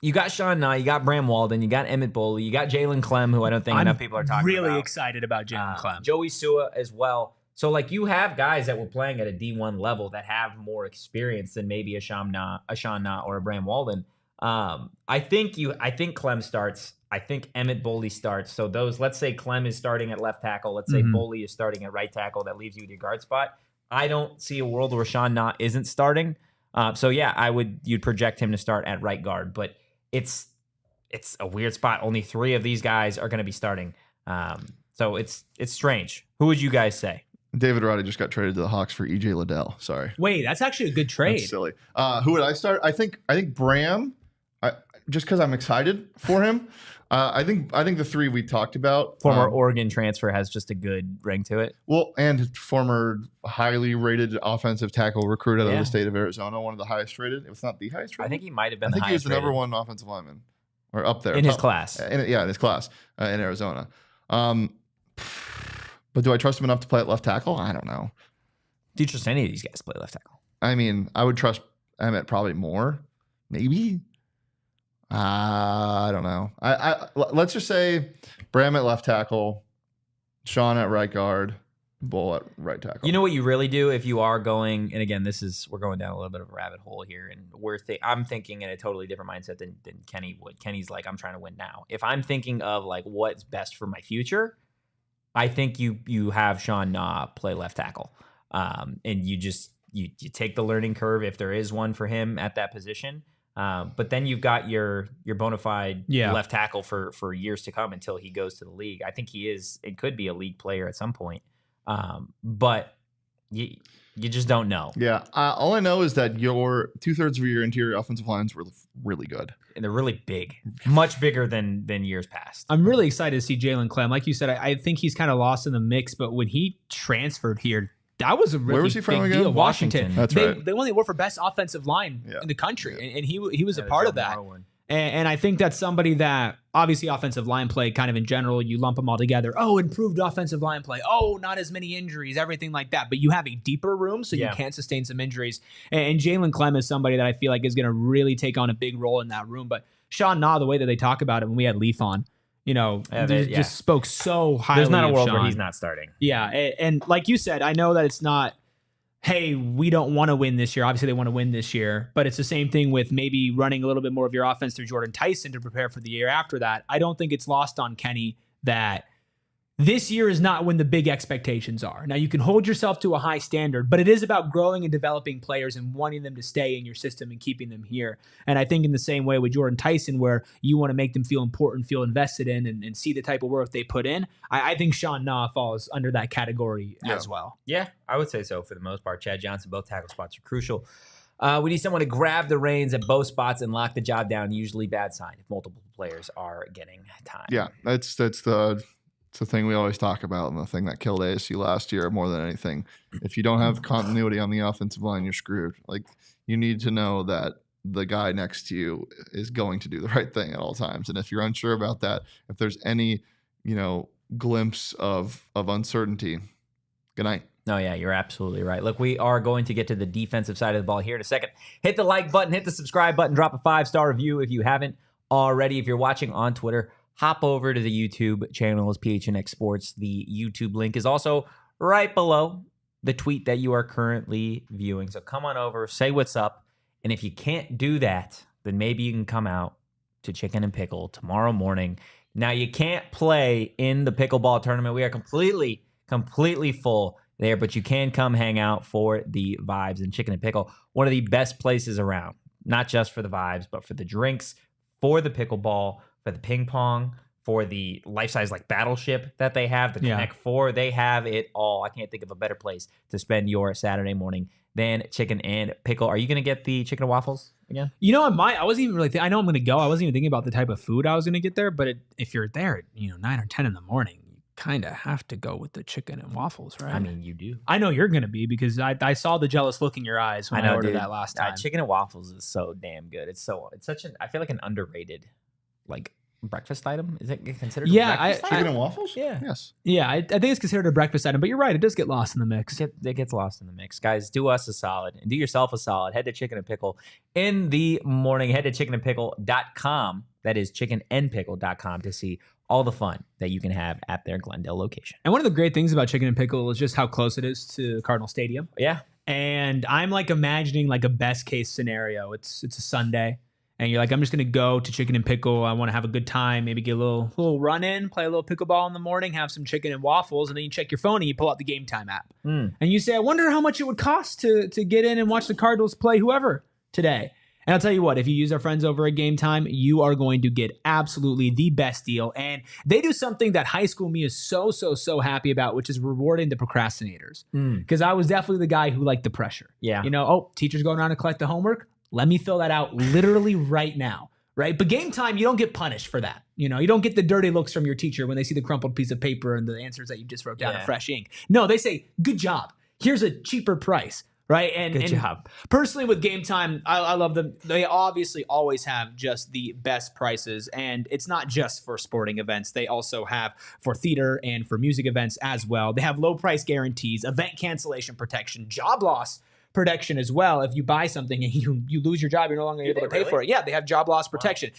You got Sean Nye, you got Bram Walden, you got Emmett Boley, you got Jalen Clem, who I don't think enough people are talking about. I'm really excited about Jalen Clem. Joey Sua as well. So, you have guys that were playing at a D1 level that have more experience than maybe a Sean Nye or a Bram Walden. I think Clem starts. I think Emmett Boley starts. So let's say Clem is starting at left tackle. Let's say Boley is starting at right tackle. That leaves you with your guard spot. I don't see a world where Sean Nye isn't starting. You'd project him to start at right guard, but it's a weird spot. Only 3 of these guys are going to be starting. So it's strange. Who would you guys say? David Roddy just got traded to the Hawks for EJ Liddell. Sorry. Wait, that's actually a good trade. That's silly. Who would I start? I think Bram, just because I'm excited for him. I think the 3 we talked about. Former Oregon transfer has just a good ring to it. Well, and former highly rated offensive tackle recruit out of the state of Arizona, one of the highest rated. If it's not the highest rated. I think he might have been. I think he was the number 1 offensive lineman, or up there in his class. In his class in Arizona. But do I trust him enough to play at left tackle? I don't know. Do you trust any of these guys to play left tackle? I would trust Emmett probably more. Maybe. I don't know. Let's just say Bram at left tackle, Sean at right guard, Bull at right tackle. You know what you really do if you are going, and again, we're going down a little bit of a rabbit hole here, and I'm thinking in a totally different mindset than Kenny would. Kenny's like, I'm trying to win now. If I'm thinking of what's best for my future, I think you have Sean Nah play left tackle, and you take the learning curve if there is one for him at that position. But then you've got your bona fide left tackle for years to come until he goes to the league. I think it could be a league player at some point. But you just don't know. Yeah. All I know is that your 2/3 of your interior offensive lines were really good. And they're really big, much bigger than years past. I'm really excited to see Jalen Clem. Like you said, I think he's kind of lost in the mix, but when he transferred here, that was a really Where was he from big again? deal. Washington. That's right. They won the award for best offensive line in the country, and he was a part of that. And I think that's somebody that obviously offensive line play kind of in general, you lump them all together. Oh, improved offensive line play. Oh, not as many injuries, everything like that. But you have a deeper room, so you can't sustain some injuries. And Jalen Clem is somebody that I feel like is going to really take on a big role in that room. But Sean Nah, the way that they talk about it when we had Leaf on, just spoke so highly. There's not a of world Sean. where he's not starting. Yeah, and like you said, I know that it's not, hey, we don't want to win this year. Obviously, they want to win this year, but it's the same thing with maybe running a little bit more of your offense through Jordan Tyson to prepare for the year after that. I don't think it's lost on Kenny that this year is not when the big expectations are. Now, you can hold yourself to a high standard, but it is about growing and developing players and wanting them to stay in your system and keeping them here. And I think in the same way with Jordan Tyson, where you want to make them feel important, feel invested in, and see the type of work they put in, I think Sean Nah falls under that category as well. Yeah, I would say so for the most part. Chad Johnson, both tackle spots are crucial. We need someone to grab the reins at both spots and lock the job down. Usually bad sign if multiple players are getting time. Yeah, that's the thing we always talk about, and the thing that killed ASU last year more than anything. If you don't have continuity on the offensive line, you're screwed. Like, you need to know that the guy next to you is going to do the right thing at all times. And if you're unsure about that, if there's any, glimpse of uncertainty, good night. No, yeah, you're absolutely right. Look, we are going to get to the defensive side of the ball here in a second. Hit the like button, hit the subscribe button, drop a 5-star review if you haven't already. If you're watching on Twitter, hop over to the YouTube channel as PHNX Sports. The YouTube link is also right below the tweet that you are currently viewing. So come on over, say what's up. And if you can't do that, then maybe you can come out to Chicken and Pickle tomorrow morning. Now, you can't play in the pickleball tournament. We are completely full there, but you can come hang out for the vibes. And Chicken and Pickle, one of the best places around, not just for the vibes, but for the drinks, for the pickleball, for the ping pong, for the life-size battleship that they have, the Connect 4. They have it all. I can't think of a better place to spend your Saturday morning than Chicken and Pickle. Are you going to get the chicken and waffles again? I might. I wasn't even really I know I'm going to go. I wasn't even thinking about the type of food I was going to get there, but if you're there at 9 or 10 in the morning, you kind of have to go with the chicken and waffles, right? I mean, you do. I know you're going to be, because I saw the jealous look in your eyes when I ordered that last time. Chicken and waffles is so damn good. It's I feel like an underrated breakfast item. Is it considered a breakfast item? Chicken and waffles? Yeah. Yes. Yeah, I think it's considered a breakfast item, but you're right. It does get lost in the mix. It gets lost in the mix. Guys, do us a solid and do yourself a solid. Head to Chicken and Pickle in the morning. Head to chickenandpickle.com. That is chickenandpickle.com to see all the fun that you can have at their Glendale location. And one of the great things about Chicken and Pickle is just how close it is to Cardinal Stadium. Yeah. And I'm imagining a best case scenario. It's a Sunday. And you're I'm just going to go to Chicken and Pickle. I want to have a good time, maybe get a little run in, play a little pickleball in the morning, have some chicken and waffles, and then you check your phone and you pull out the Game Time app. And you say, I wonder how much it would cost to get in and watch the Cardinals play whoever today. And I'll tell you what, if you use our friends over at Game Time, you are going to get absolutely the best deal. And they do something that high school me is so happy about, which is rewarding the procrastinators. Because I was definitely the guy who liked the pressure. Yeah. Teacher's going around to collect the homework. Let me fill that out literally right now, right? But Game Time, you don't get punished for that. You don't get the dirty looks from your teacher when they see the crumpled piece of paper and the answers that you just wrote down in fresh ink. No, they say, good job. Here's a cheaper price, right? Good job. Personally, with Game Time, I love them. They obviously always have just the best prices, and it's not just for sporting events. They also have for theater and for music events as well. They have low price guarantees, event cancellation protection, job loss protection as well. If you buy something and you lose your job, you're no longer able to pay for it. Yeah, they have job loss protection.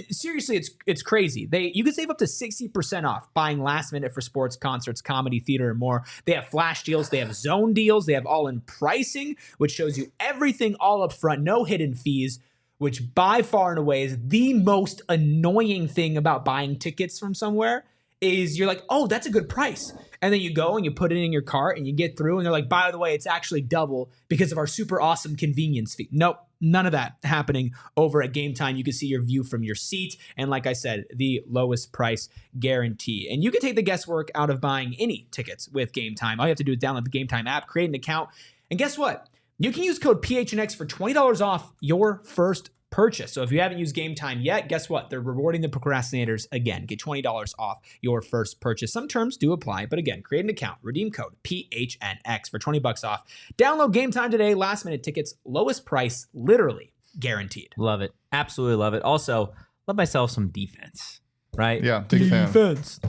Seriously, it's crazy. You can save up to 60% off buying last minute for sports, concerts, comedy, theater, and more. They have flash deals. They have zone deals. They have all-in pricing, which shows you everything all up front, no hidden fees, which by far and away is the most annoying thing about buying tickets from somewhere. Is you're oh, that's a good price. And then you go and you put it in your cart and you get through and they're by the way, it's actually double because of our super awesome convenience fee. Nope, none of that happening over at Game Time. You can see your view from your seat. And like I said, the lowest price guarantee. And you can take the guesswork out of buying any tickets with Game Time. All you have to do is download the Game Time app, create an account. And guess what? You can use code PHNX for $20 off your first purchase. So if you haven't used Game Time yet, guess what? They're rewarding the procrastinators again. Get $20 off your first purchase. Some terms do apply, but again, create an account, redeem code PHNX for $20 off. Download Game Time today. Last minute tickets, lowest price, literally guaranteed. Love it. Absolutely love it. Also, love myself some defense, right? Yeah, big fan. Defense.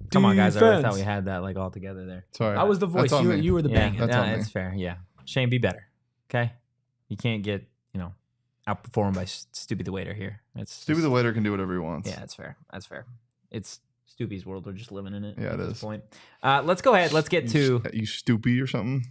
Come on, guys. I thought we had that all together there. Sorry. I was the voice. You were the bang. That's fair. Yeah. Shane, be better. Okay? You can't get, outperformed by Stupid the Waiter here. Stupid the Waiter can do whatever he wants. Yeah, that's fair. It's Stoopy's world. We're just living in it. Yeah, at it this is. point. Let's go ahead. Let's get to You Stoopy or something.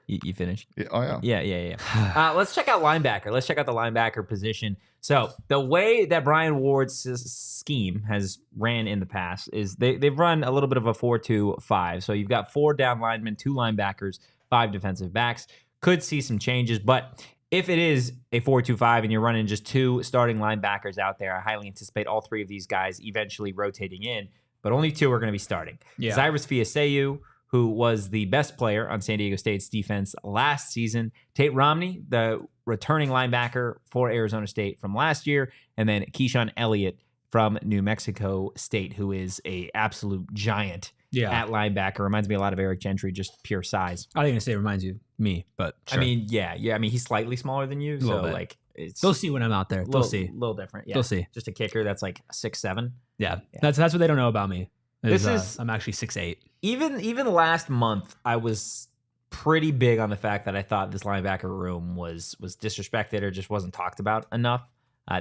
you finished. Yeah, oh yeah. Yeah. Let's check out linebacker. Let's check out the linebacker position. So the way that Brian Ward's scheme has ran in the past is they've run a little bit of a 4-2-5. So you've got 4 down linemen, 2 linebackers, 5 defensive backs. Could see some changes, but if it is a 4-2-5 and you're running just 2 starting linebackers out there, I highly anticipate all 3 of these guys eventually rotating in, but only 2 are going to be starting. Yeah. Cyrus Fiaseu, who was the best player on San Diego State's defense last season. Tate Romney, the returning linebacker for Arizona State from last year. And then Keyshawn Elliott from New Mexico State, who is a absolute giant at linebacker. Reminds me a lot of Eric Gentry, just pure size. I was going to say it reminds you of me, but sure. I mean, yeah. I mean, he's slightly smaller than you. So, bit. like, it's They'll see when I'm out there. They'll see. A little different. Yeah. They'll see. Just a kicker that's like 6'7". Yeah. That's what they don't know about me. I'm actually 6'8". Even last month, I was pretty big on the fact that I thought this linebacker room was disrespected or just wasn't talked about enough.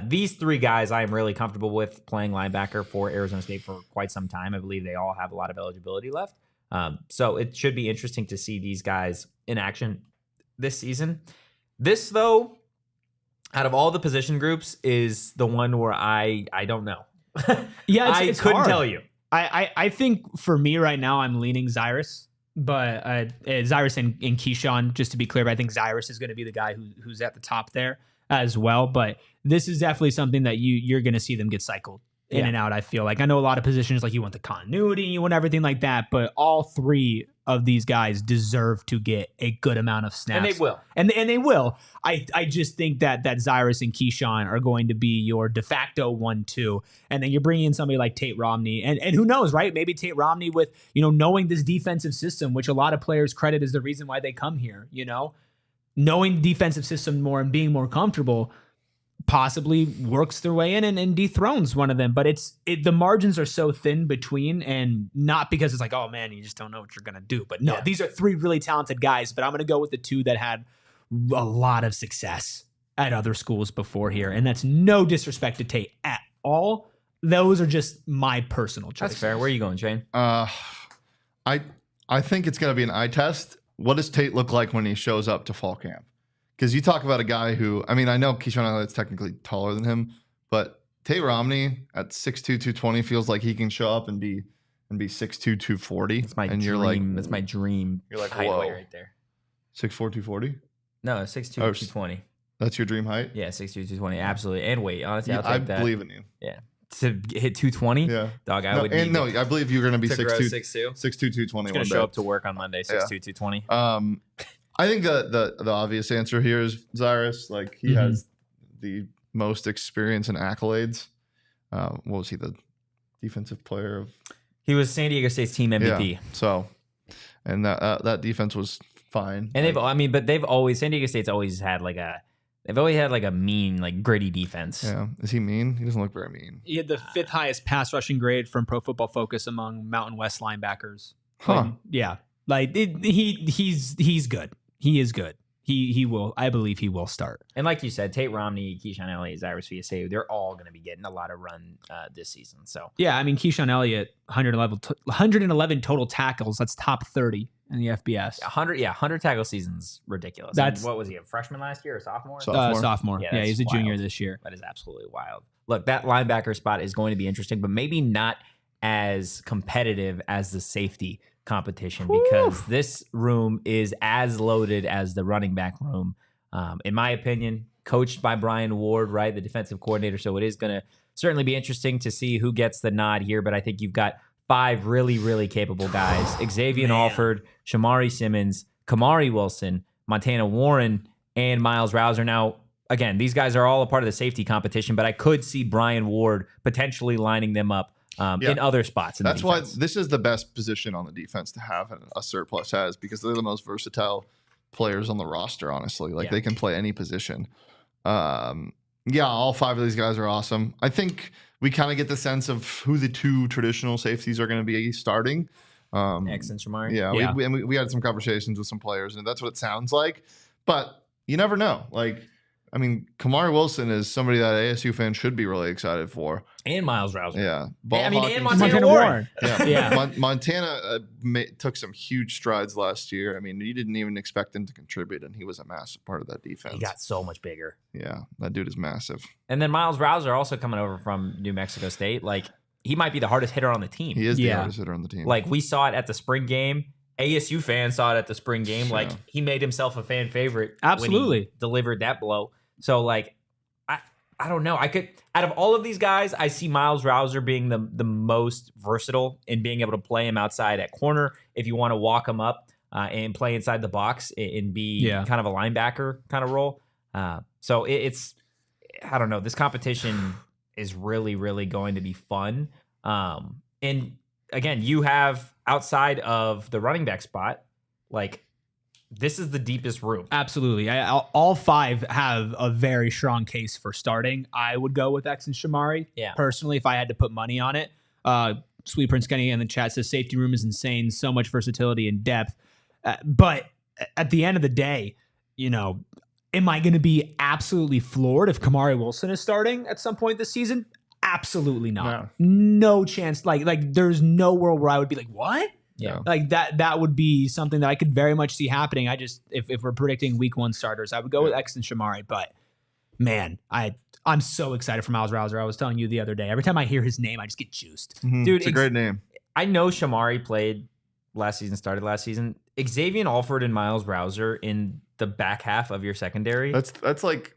These 3 guys I am really comfortable with playing linebacker for Arizona State for quite some time. I believe they all have a lot of eligibility left. So it should be interesting to see these guys in action this season. This, though, out of all the position groups, is the one where I don't know. Yeah, I couldn't tell you. I think for me right now, I'm leaning Cyrus, but Cyrus and Keyshawn, just to be clear, but I think Cyrus is going to be the guy who's at the top there as well. But this is definitely something that you're going to see them get cycled in and out. I feel like I know a lot of positions, like you want the continuity, you want everything like that, but all 3 of these guys deserve to get a good amount of snaps, and they will. And they will. I just think that Cyrus and Keyshawn are going to be your de facto 1-2, and then you're bringing in somebody like Tate Romney, and who knows, right? Maybe Tate Romney with knowing this defensive system, which a lot of players credit as the reason why they come here. Knowing the defensive system more and being more comfortable, possibly works their way in and dethrones one of them. But the margins are so thin between, and not because it's like, oh man, you just don't know what you're gonna do. But no, these are 3 really talented guys. But I'm gonna go with the 2 that had a lot of success at other schools before here, and that's no disrespect to Tate at all. Those are just my personal choice. That's fair. Where are you going, Shane? I think it's gonna be an eye test. What does Tate look like when he shows up to fall camp? Because you talk about a guy who, I mean, I know Keyshawn Elliott's technically taller than him, but Tate Romney at 6'2", 220 feels like he can show up and be 6'2", 240. That's my and dream. You're like, that's my dream. You're like, height whoa. weight right there. 6'4", 240? No, 6'2", 220. That's your dream height? Yeah, 6'2", 220. Absolutely. And weight. Honestly, I'll take I that. believe in you. Yeah. To hit 220? Yeah. Dog, I would need I believe you're going to be 6'2", 6'2". 220 one day. Going to show up to work on Monday, 6'2", 220. I think the obvious answer here is Cyrus. Like, he has the most experience and accolades. What was he, the defensive player of? He was San Diego State's team MVP. Yeah, so, and that defense was fine. And San Diego State's always had like a mean, like gritty defense. Yeah. Is he mean? He doesn't look very mean. He had the 5th highest pass rushing grade from Pro Football Focus among Mountain West linebackers. Huh. Yeah. Like he's good. He is good. He will. I believe he will start. And like you said, Tate Romney, Keyshawn Elliott, Cyrus Fiaseu, they're all going to be getting a lot of run this season. So yeah, I mean Keyshawn Elliott, 111 total tackles. That's top 30 in the FBS. 100 tackle season's ridiculous. That's what was he, a freshman last year or sophomore? Sophomore. Yeah, he's a junior wild. this year. That is absolutely wild. Look, that linebacker spot is going to be interesting, but maybe not as competitive as the safety competition, because this room is as loaded as the running back room, in my opinion, coached by Brian Ward, right, the defensive coordinator. So it is going to certainly be interesting to see who gets the nod here, but I think you've got 5 really, really capable guys: Xavier Alford, Shamari Simmons, Kamari Wilson, Montana Warren, and Miles Rouser. Now, again, these guys are all a part of the safety competition, but I could see Brian Ward potentially lining them up in other spots. That's why this is the best position on the defense to have a surplus has, because they're the most versatile players on the roster, honestly. Like, they can play any position. All 5 of these guys are awesome. I think we kind of get the sense of who the 2 traditional safeties are going to be starting. X and Shamari. Yeah. We had some conversations with some players, and that's what it sounds like. But you never know. Like, I mean, Kamari Wilson is somebody that ASU fans should be really excited for. And Miles Rouser. Yeah. And Montana Warren. Yeah. Montana took some huge strides last year. I mean, you didn't even expect him to contribute, and he was a massive part of that defense. He got so much bigger. Yeah, that dude is massive. And then Miles Rouser also coming over from New Mexico State. Like, he might be the hardest hitter on the team. He is the hardest hitter on the team. Like, we saw it at the spring game. ASU fans saw it at the spring game. Like, he made himself a fan favorite. Absolutely. When he delivered that blow. So, like, I don't know. I could, out of all of these guys, I see Miles Rouser being the most versatile in being able to play him outside at corner if you want to walk him up and play inside the box and be kind of a linebacker kind of role. So it's, I don't know. This competition is really, really going to be fun. And again, you have outside of the running back spot, like, this is the deepest room. Absolutely. All five have a very strong case for starting. I would go with X and Shamari. Yeah. Personally, if I had to put money on it. Sweet Prince Kenny in the chat says safety room is insane. So much versatility and depth. But at the end of the day, you know, am I going to be absolutely floored if Kamari Wilson is starting at some point this season? Absolutely not. No chance. Like there's no world where I would be like, what? Yeah. Like that would be something that I could very much see happening. I just, if we're predicting week 1 starters, I would go with X and Shamari. But man, I'm so excited for Miles Rouser. I was telling you the other day, every time I hear his name, I just get juiced. Mm-hmm. Dude, it's a great name. I know Shamari played last season, started last season. Xavier Alford and Miles Rouser in the back half of your secondary. That's like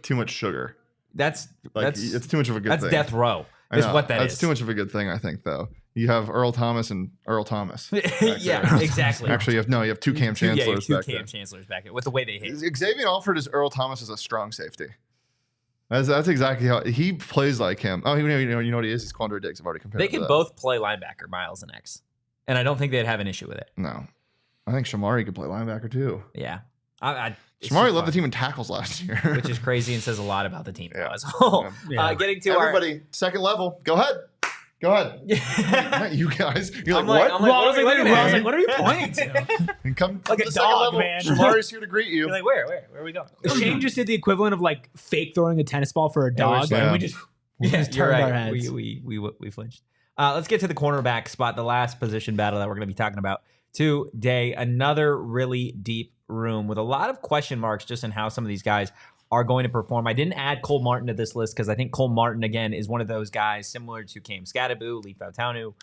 too much sugar. It's too much of a good thing. That's death row. Is what that is. That's too much of a good thing, I think, though. You have Earl Thomas and Earl Thomas. Yeah, exactly. Actually, you have two Cam Chancellors back there. Chancellors back there with the way they hit. Xavier Alford is Earl Thomas as a strong safety. That's exactly how he plays like him. Oh, you know what he is? He's Quandre Diggs. I've already compared. They can both play linebacker, Miles and X, and I don't think they'd have an issue with it. No, I think Shamari could play linebacker too. Yeah, Shamari led the team in tackles last year, which is crazy and says a lot about the team as a whole. Getting to everybody second level. Go ahead. You guys. You're I'm like, what? I was like, what are you pointing to? And come like to a second dog, level. man. Shamari's here to greet you. You're like, where are we going? Shane just did the equivalent of like fake throwing a tennis ball for a dog, and we just turned our heads. We flinched. Let's get to the cornerback spot, the last position battle that we're going to be talking about today. Another really deep room with a lot of question marks just in how some of these guys are going to perform. I didn't add Cole Martin to this list because I think Cole Martin, again, is one of those guys similar to Cam Skattebo, Leaf Fautanu,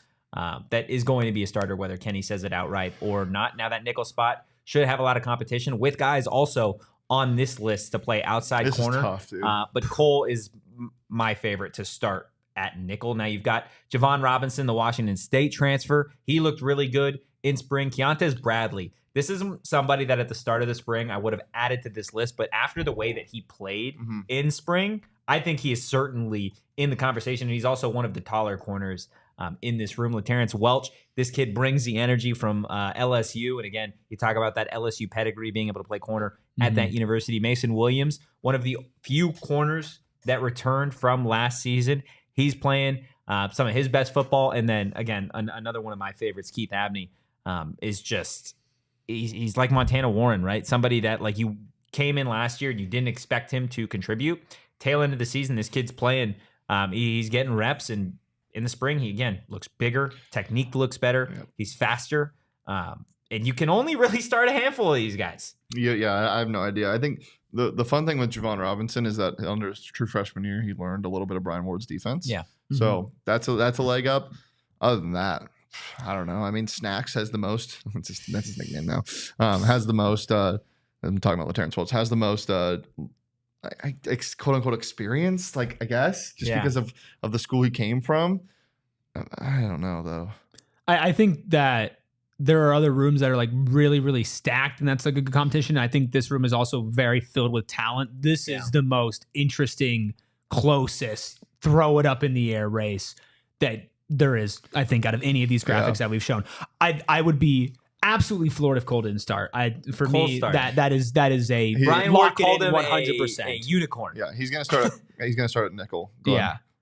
that is going to be a starter, whether Kenny says it outright or not. Now, that nickel spot should have a lot of competition with guys also on this list to play outside corner. Is tough, dude. But Cole is my favorite to start at nickel. Now, you've got Javon Robinson, the Washington State transfer. He looked really good in spring. Keontae Bradley. This is somebody that at the start of the spring I would have added to this list, but after the way that he played in spring, I think he is certainly in the conversation. And he's also one of the taller corners in this room. LaTerrence Welch, this kid brings the energy from LSU. And again, you talk about that LSU pedigree, being able to play corner at that university. Mason Williams, one of the few corners that returned from last season. He's playing some of his best football. And then, again, another one of my favorites, Keith Abney, is just... He's like Montana Warren, right? Somebody that, like, you came in last year and you didn't expect him to contribute. Tail end of the season, this kid's playing. He's getting reps, and in the spring, he, again, looks bigger. Technique looks better. Yep. He's faster. And you can only really start a handful of these guys. Yeah, I have no idea. I think the fun thing with Javon Robinson is that under his true freshman year, he learned a little bit of Brian Ward's defense. Yeah. So that's a leg up. Other than that, I don't know. I mean, Snacks has the most. That's his nickname now. Has the most. I'm talking about LaTerrence Welch. Has the most, quote unquote, experience. Like, I guess just because of the school he came from. I don't know though. I think that there are other rooms that are like really, really stacked, and that's like a good competition. I think this room is also very filled with talent. This is the most interesting, closest, throw it up in the air race that there is, I think, out of any of these graphics that we've shown. I would be absolutely floored if Cole didn't start. For Cole me, that is a Brian Ward called him 100% a unicorn. Yeah, he's gonna start. He's gonna start at nickel.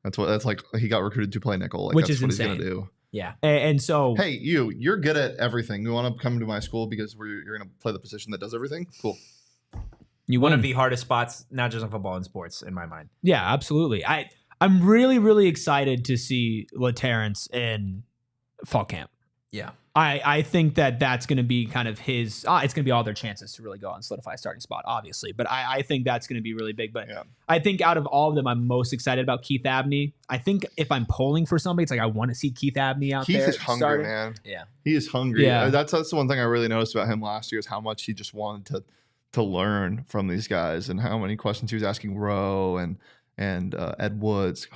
That's like he got recruited to play nickel. Like, which that's is what insane. He's gonna do. Yeah, and so hey, you're good at everything. You want to come to my school because you're gonna play the position that does everything. Cool. One win. of the hardest spots, not just in football and sports, in my mind. Yeah, absolutely. I'm really, really excited to see LaTerrence in fall camp. Yeah. I think that's going to be kind of his. It's going to be all their chances to really go out and solidify a starting spot, obviously. But I think that's going to be really big. But I think out of all of them, I'm most excited about Keith Abney. I think if I'm polling for somebody, it's like I want to see Keith Abney out there. Keith is hungry, starting. man. Yeah. He is hungry. Yeah. That's the one thing I really noticed about him last year is how much he just wanted to learn from these guys and how many questions he was asking Rowe and Ed Woods.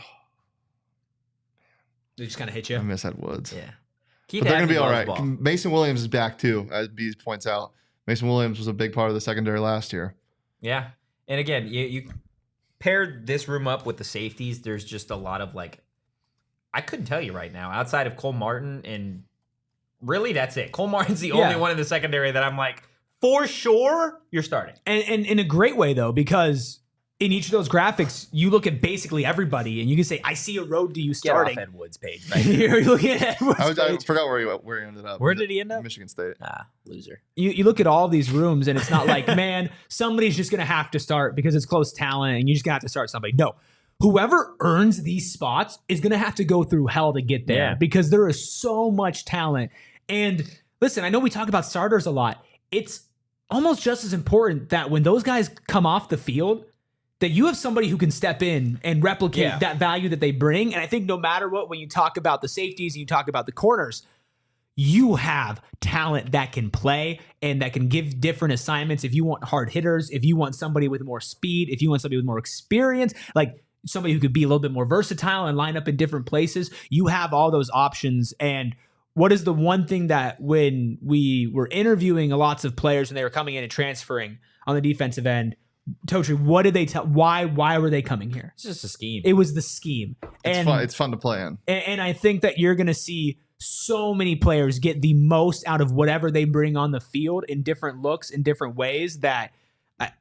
They just kind of hit I you. miss Ed Woods. Yeah. But they're going to be all right. Mason Williams is back too, as Bees points out. Mason Williams was a big part of the secondary last year. Yeah. And again, you paired this room up with the safeties. There's just a lot of I couldn't tell you right now, outside of Cole Martin, and really that's it. Cole Martin's the only one in the secondary that I'm like, for sure, you're starting. And in a great way, though, because in each of those graphics, you look at basically everybody, and you can say, "I see a road to you starting." Get off Ed Wood's page. Right? You're looking at Ed Wood's I page. forgot where he ended up. Where did he end up? Michigan State. Loser. You look at all these rooms, and it's not like, man, somebody's just going to have to start because it's close talent, and you just got to have to start somebody. No. Whoever earns these spots is going to have to go through hell to get there because there is so much talent. And listen, I know we talk about starters a lot. It's almost just as important that when those guys come off the field, that you have somebody who can step in and replicate that value that they bring. And I think no matter what, when you talk about the safeties and you talk about the corners, you have talent that can play and that can give different assignments. If you want hard hitters, if you want somebody with more speed, if you want somebody with more experience, like somebody who could be a little bit more versatile and line up in different places, you have all those options. And what is the one thing that when we were interviewing lots of players when they were coming in and transferring on the defensive end, Totri, what did they tell? Why were they coming here? It's just a scheme. It was the scheme. It's fun to play in. And I think that you're going to see so many players get the most out of whatever they bring on the field in different looks, in different ways, that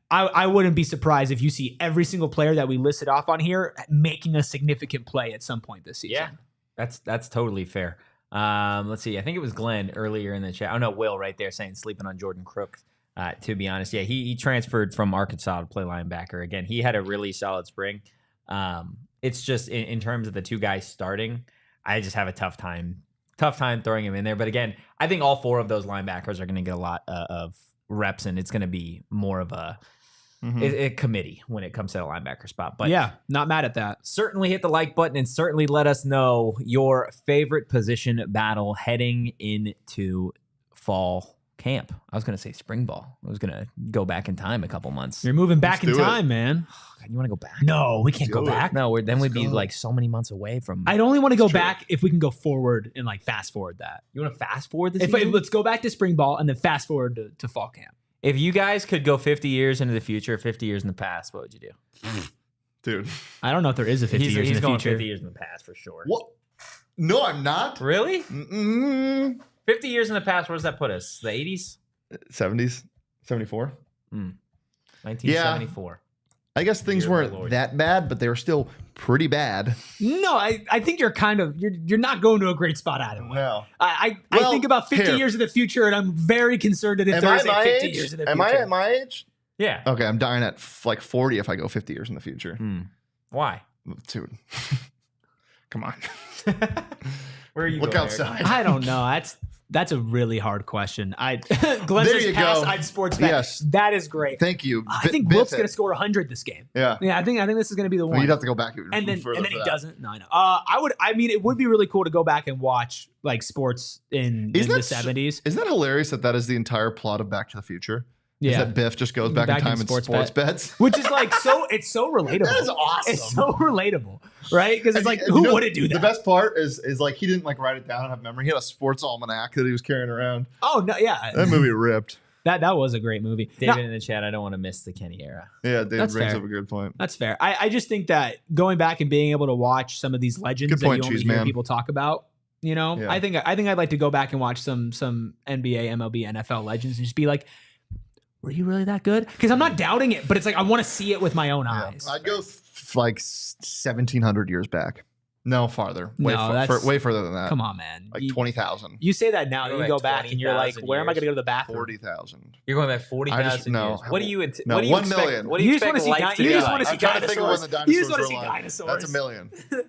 I wouldn't be surprised if you see every single player that we listed off on here making a significant play at some point this season. Yeah, that's totally fair. Let's see. I think it was Glenn earlier in the chat. Oh, no, Will right there saying sleeping on Jordan Crook. To be honest, yeah, he transferred from Arkansas to play linebacker. Again, he had a really solid spring. It's just in terms of the two guys starting, I just have a tough time throwing him in there. But again, I think all four of those linebackers are going to get a lot of reps, and it's going to be more of a committee when it comes to the linebacker spot. But yeah, not mad at that. Certainly hit the like button and certainly let us know your favorite position battle heading into fall camp. I was going to say spring ball. I was going to go back in time a couple months. You're moving back in do it. time, man. God, you want to go back? No, we can't go do it. back. No, then we'd be go. like so many months away from. I'd only want to go back if we can go forward and like fast forward that. You want to fast forward this? Let's go back to spring ball and then fast forward to fall camp. If you guys could go 50 years into the future, 50 years in the past, what would you do? Dude. I don't know if there is a 50 years in He's the going future. 50 years in the past for sure. What? No, I'm not. Really? 50 50 years in the past, where does that put us? The 80s? 70s, 74. 1974. I guess things Dear my weren't Lord. that bad, but they were still pretty bad. No, I think you're not going to a great spot either way. No. I Well, think about 50 here. years in the future, and I'm very concerned that if Am there I is a my 50 age? years in the Am future. I at my age? Yeah. Okay, I'm dying at like 40 if I go 50 years in the future. Why? Dude. Come on. Where are you Look going, outside. I don't know. That's a really hard question. Glenn There says you pass, go. I'd sports bet. Yes. That is great. Thank you. I think Wilt's going to score 100 this game. Yeah. Yeah, I think this is going to be the Well, one. you'd have to go back even and then further for he that. doesn't. No, I know. I mean, it would be really cool to go back and watch like sports in the 70s. Isn't that hilarious that is the entire plot of Back to the Future? Is Yeah. that Biff just goes back in time and sports bets? Which is like it's so relatable. That is awesome. It's so relatable, right? Because it's like, And who you know, wouldn't do that? The best part is like he didn't like write it down and have memory. He had a sports almanac that he was carrying around. Oh no, yeah, That movie ripped. that was a great movie. David Now, in the chat, I don't want to miss the Kenny era. Yeah, Dave That's brings fair. up a good point. that's fair. I just think that going back and being able to watch some of these legends Good point, that you only Cheese hear Man. people talk about, you know, Yeah. I think I'd like to go back and watch some NBA, MLB, NFL legends and just be like, were you really that good? Because I'm not doubting it, but it's like I want to see it with my own eyes. I'd go like 1,700 years back. No, farther. No, that's- way further than that. Come on, man. Like 20,000. You say that now, You're then you like go back and you're like, 20,000 where am I going to years. go to the bathroom? 40,000. You're going back I 40,000 just- no. years. What do you No, what do you 1 expect? million. What do you, You just expect wanna see life di- to you be just like? wanna see I'm trying to think of when the dinosaurs. You just dinosaurs wanna were see alive. dinosaurs. That's a million. God.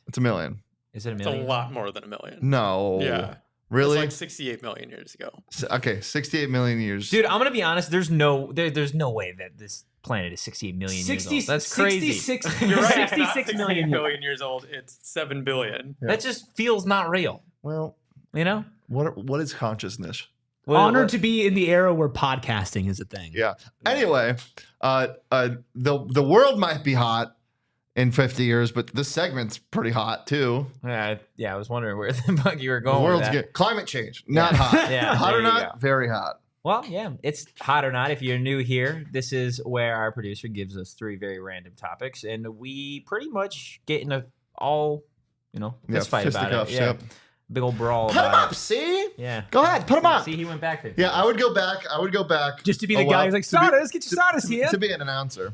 It's a million. Is it a It's million? a lot more than a million. No. Yeah. Really? It's like 68 million years ago. Okay, 68 million years. Dude, I'm gonna be honest. There's no way that this planet is 68 million years old. That's crazy. 66, You're right. 66 million. million years old. It's 7 billion. Yeah. That just feels not real. Well, You know? what is consciousness? Honored to be in the era where podcasting is a thing. Yeah. Anyway, the world might be hot in 50 years, but this segment's pretty hot too. Yeah, I was wondering where the fuck you were going. The with world's that. good. Climate change, not hot. Yeah, Hot there or you not? go. Very hot. Well, yeah, it's hot or not. If you're new here, this is where our producer gives us 3 very random topics, and we pretty much get in a all, fist fight about it. fisticuffs, Yeah, yep. big old brawl Put them about up, it. see? Yeah, Go ahead, put them up. See, he went back there. Yeah, I would go back. Just to be a the guy while who's like, to be- Stardust, get your Stardust here. To be an announcer.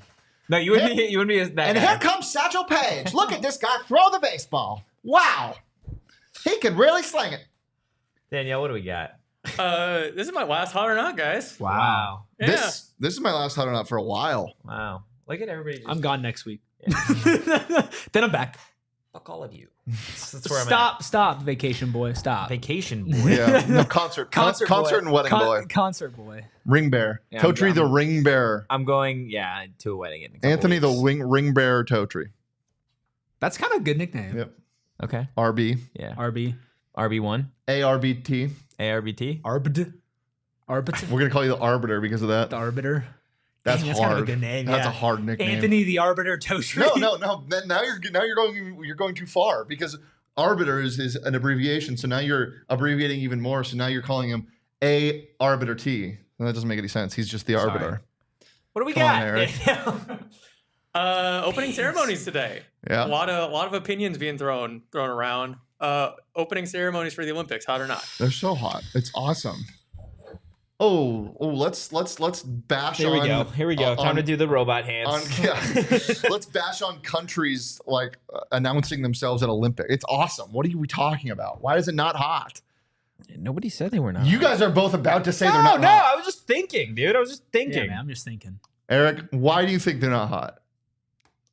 No, you wouldn't be. You wouldn't be as that And guy. here comes Satchel Paige. Look at this guy throw the baseball. Wow. He can really sling it. Danielle, what do we got? This is my last hot or not, guys. Wow, Yeah. This is my last hot or not for a while. wow. Look at everybody. Just, I'm gone next week. Yeah. Then I'm back. Fuck all of you. That's where I'm at. Stop, vacation boy. Stop. Vacation boy. Yeah. No, concert boy. and wedding boy. Concert boy. Ring bearer. Yeah, Totri I'm- the ring bearer. I'm going, to a wedding in a couple Anthony the weeks. ring bearer Totri. That's kind of a good nickname. Yep. Okay. RB. Yeah. RB. RB1. ARBT. ARBT. Arbiter. We're gonna call you the arbiter because of that. The Arbiter. That's Dang, hard. kind of a good name. That's yeah. a hard nickname. Anthony the Arbiter Totri. No. Now you're going too far because arbiter is an abbreviation. So now you're abbreviating even more. So now you're calling him A Arbiter T. And that doesn't make any sense. He's just the arbiter. What do we Come on, got? Eric. Opening ceremonies today. Yeah. A lot of opinions being thrown around. Opening ceremonies for the Olympics, hot or not? They're so hot. It's awesome. Oh, let's bash Here on. we go. Here we go. Time to do the robot hands. Let's bash on countries like announcing themselves at Olympic. It's awesome. What are we talking about? Why is it not hot? Nobody said they were not. You guys are both about to say they're No, not hot. I was just thinking, dude. I was just thinking. Yeah, man, I'm just thinking. Eric, why do you think they're not hot?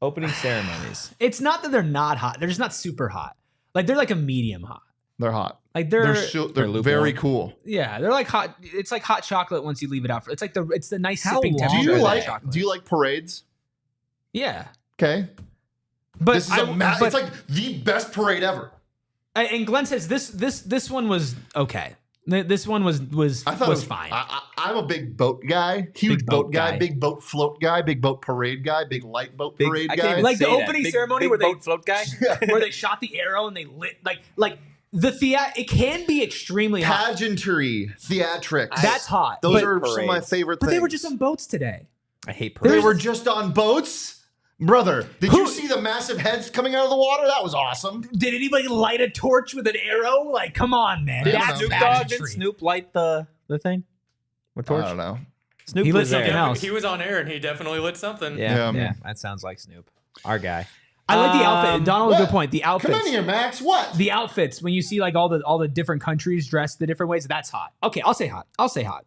Opening ceremonies. It's not that they're not hot. They're just not super hot. Like they're like a medium hot. They're hot. Like They're they're very lukewarm. cool. yeah, they're like hot. It's like hot chocolate once you leave it out for. It's like it's the nice How sipping long temperature. Do you of like chocolate. parades? Yeah, Okay. but This is it's like the best parade ever. and Glenn says this one was okay. This one was I thought it was fine. I'm a big boat guy, huge Big boat boat guy, guy. big boat float guy, big boat parade guy, big light boat parade I can't guy. even Like the say that. opening Big- ceremony big where they- boat float guy. where they shot the arrow and they lit like the it can be extremely hot. Pageantry, theatrics. That's hot. Those but, are some of my favorite but things. they were just on boats today. I hate They parades. were just on boats? Brother, did Who- you see the massive heads coming out of the water? That was awesome. Did anybody light a torch with an arrow? Like, come on, man. Didn't That's Snoop Dogg, did pageantry. Snoop light the thing? What torch? I don't know. Snoop He lit was there. something else. He was on air and he definitely lit something. Yeah, Yeah. that sounds like Snoop. Our guy. I like the outfit. Donald, what? good point. The outfits. Come in here, Max. What? The outfits, when you see like all the different countries dressed the different ways, that's hot. Okay, I'll say hot.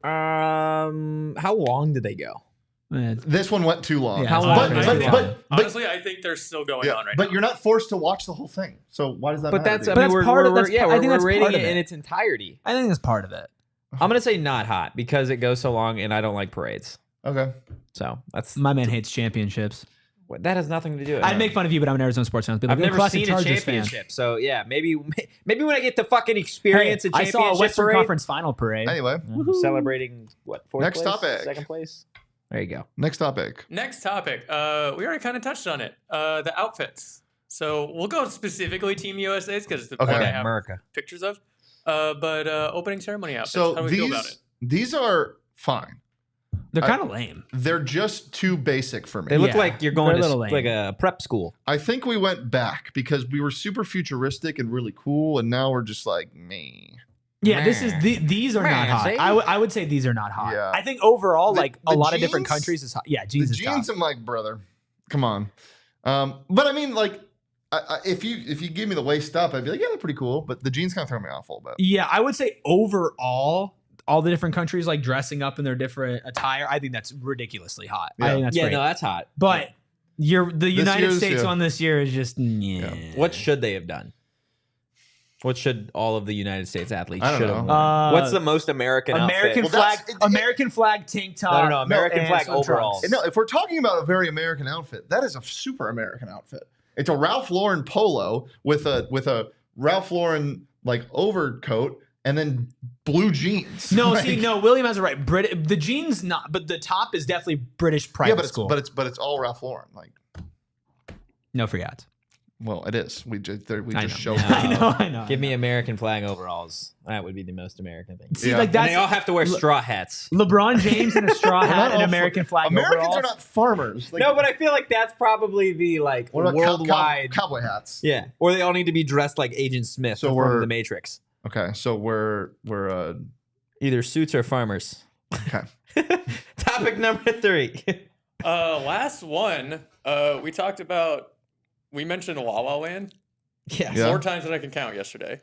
How long did they go? This one went too long. Yeah, How it's long? not I very think- long. honestly, I think they're still going on right but now. you're not forced to watch the whole thing. So why does that But matter? that's to I you? mean, that's we're, part of- we're, that's- yeah, I we're, think we're that's rating part it of in it. its entirety. I think that's part of it. I'm gonna say not hot because it goes so long and I don't like parades. Okay. So that's My man hates championships. that has nothing to do with it. I'd make fun of you, but I'm an Arizona sports fan. I've never seen a championship, so yeah, maybe when I get to fucking experience a I championship saw a Western parade, Conference final parade. Anyway, celebrating what? Fourth Next place? topic. Second place. There you go. next topic. Next topic. We already kind of touched on it. The outfits. So we'll go specifically Team USA's because it's the Okay. one I have America. pictures of. But opening ceremony outfits. So How do we feel about it? these are fine. They're kind of lame. They're just too basic for me. They look Yeah, like you're going they're a to little lame. like a prep school. I think we went back because we were super futuristic and really cool, and now we're just like me. Yeah, these are not hot. see? I would say these are not hot. Yeah. I think overall, The- like a the lot of different jeans- countries is hot. Yeah, jeans The is jeans, top. I'm like, brother, come on. But I mean, like, if you give me the waist up, I'd be like, yeah, they're pretty cool. But the jeans kind of throw me off a little bit. Yeah, I would say overall, all the different countries like dressing up in their different attire. I think that's ridiculously hot. I think that's great. No, that's hot. But the United States one this year is just What should they have done? What should all of the United States athletes I don't should have know. worn? What's the most American outfit? flag? American flag tank top. No, American and flag swim trunks. overalls. No, if we're talking about a very American outfit, that is a super American outfit. It's a Ralph Lauren polo with a Ralph Lauren like overcoat and then blue jeans. No, like, no. William has it right. The jeans not, but the top is definitely British private school. but it's all Ralph Lauren. Like, no free ads. well, it is. We just show. I know. Give me American flag overalls. That would be the most American thing. See, Yeah. like And that's they all have to wear straw hats. LeBron James in a straw hat not and all American flag Americans overalls. are not farmers. Like, No, but I feel like that's probably the like what about worldwide. cowboy hats? Yeah, or they all need to be dressed like Agent Smith So from we're- The Matrix. Okay, so we're Either suits or farmers. okay. Topic number 3. Last one. We mentioned La La Land Yeah. Yeah. 4 times that I can count yesterday.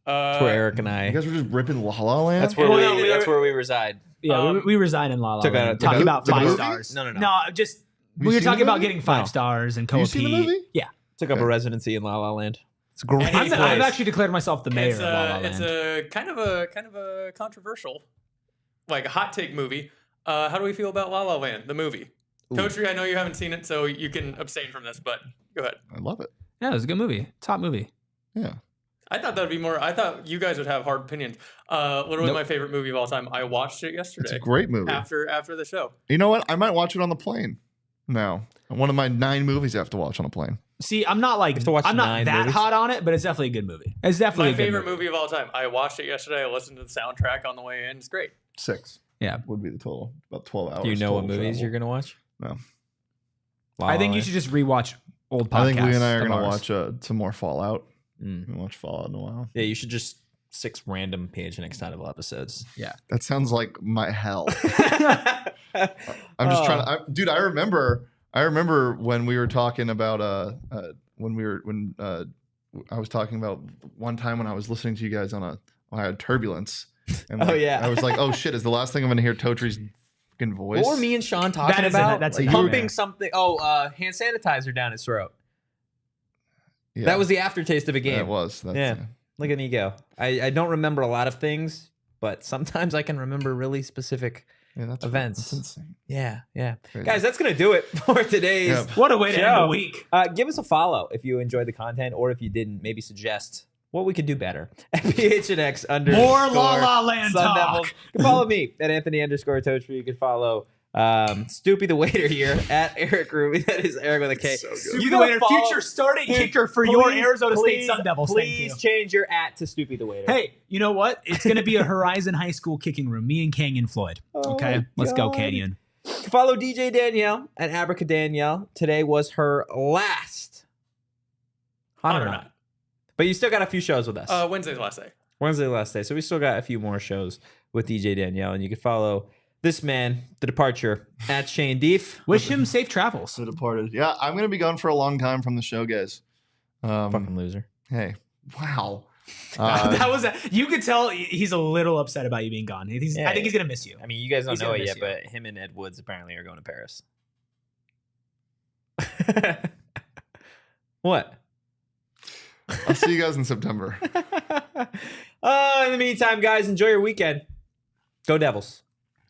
That's where Eric and You I. guys were just ripping La La Land. That's where Well, that's where we reside. Yeah, we reside in La La Took Land. out- Talking about the 5 movie? stars. No. No, just you we were seen talking the about movie? getting 5 No. stars and Have you seen the co-op. movie? Yeah, Took up a residency in La La Land. It's great. I've I've actually declared myself the mayor It's of La La Land. it's a kind of a controversial, like a hot take movie. How do we feel about La La Land, the movie? Totri, I know you haven't seen it, so you can abstain from this, but go ahead. I love it. Yeah, it was a good movie. Top movie. Yeah. I thought that would be more. I thought you guys would have hard opinions. Literally Nope. my favorite movie of all time. I watched it yesterday. It's a great movie. After the show. You know what? I might watch it on the plane. Now, one of my 9 movies I have to watch on a plane. See, I'm not like have to watch I'm not 9 that movies? hot on it, but it's definitely a good movie. It's definitely My a good favorite movie of all time. I watched it yesterday. I listened to the soundtrack on the way in. It's great. 6 Yeah, would be the total. About 12 hours. Do you know what total movies travel. you're gonna watch? No. I think you should just rewatch old podcasts. I think Lee and I are of going to ours. watch some more Fallout. Mm. We haven't watched Fallout in a while. Yeah, you should just 6 random PHNX Sun Devils episodes. That sounds like my hell. I'm just trying to, dude. I remember when we were talking about when I was talking about one time when I was listening to you guys when I had turbulence. And Oh, yeah. I was like, oh shit, is the last thing I'm going to hear Totri's fucking voice? What were me and Sean talking That is about? that's a Like, pumping nightmare. something. Hand sanitizer down his throat. Yeah, That was the aftertaste of a game. That was. That's, Yeah. Look at me go. I don't remember a lot of things, but sometimes I can remember really specific yeah, that's events. That's insane. Yeah. Crazy. Guys, that's going to do it for today's. Yeah. What a way to end Show. the week. Give us a follow if you enjoyed the content, or if you didn't, maybe suggest what we could do better at PHNX _ More La La Land Sun talk. Devils. You can follow me at Anthony _Totri. You can follow Stoopy the Waiter here at Erik Ruby. That is Eric with a K. So good. Stoopy You the gotta Waiter, follow- future starting kicker for your Please, Arizona State please, Sun Devils. Thank you. Please change your @ to Stoopy the Waiter. Hey, you know what? It's going to be a Horizon High School kicking room. Me and Kang and Floyd. Okay, my let's go, God. Canyon. Follow DJ Danielle at Abraca Danielle. Today was her last. Hot or not? But you still got a few shows with us. Wednesday's the last day. Wednesday, the last day. So we still got a few more shows with DJ Danielle. And you can follow this man, The Departure, at Shane Deef. Wish him safe travels. The Departed. Yeah, I'm going to be gone for a long time from the show, guys. Fucking loser. Hey, wow. That was you could tell he's a little upset about you being gone. I think he's gonna miss you. I mean, you guys don't He's know gonna it miss yet, you. but him and Ed Woods apparently are going to Paris. What? I'll see you guys in September. In the meantime, guys, enjoy your weekend. Go Devils.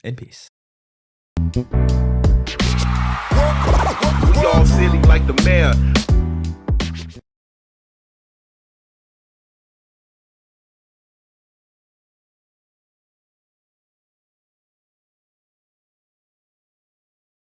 In peace. All city like the mayor.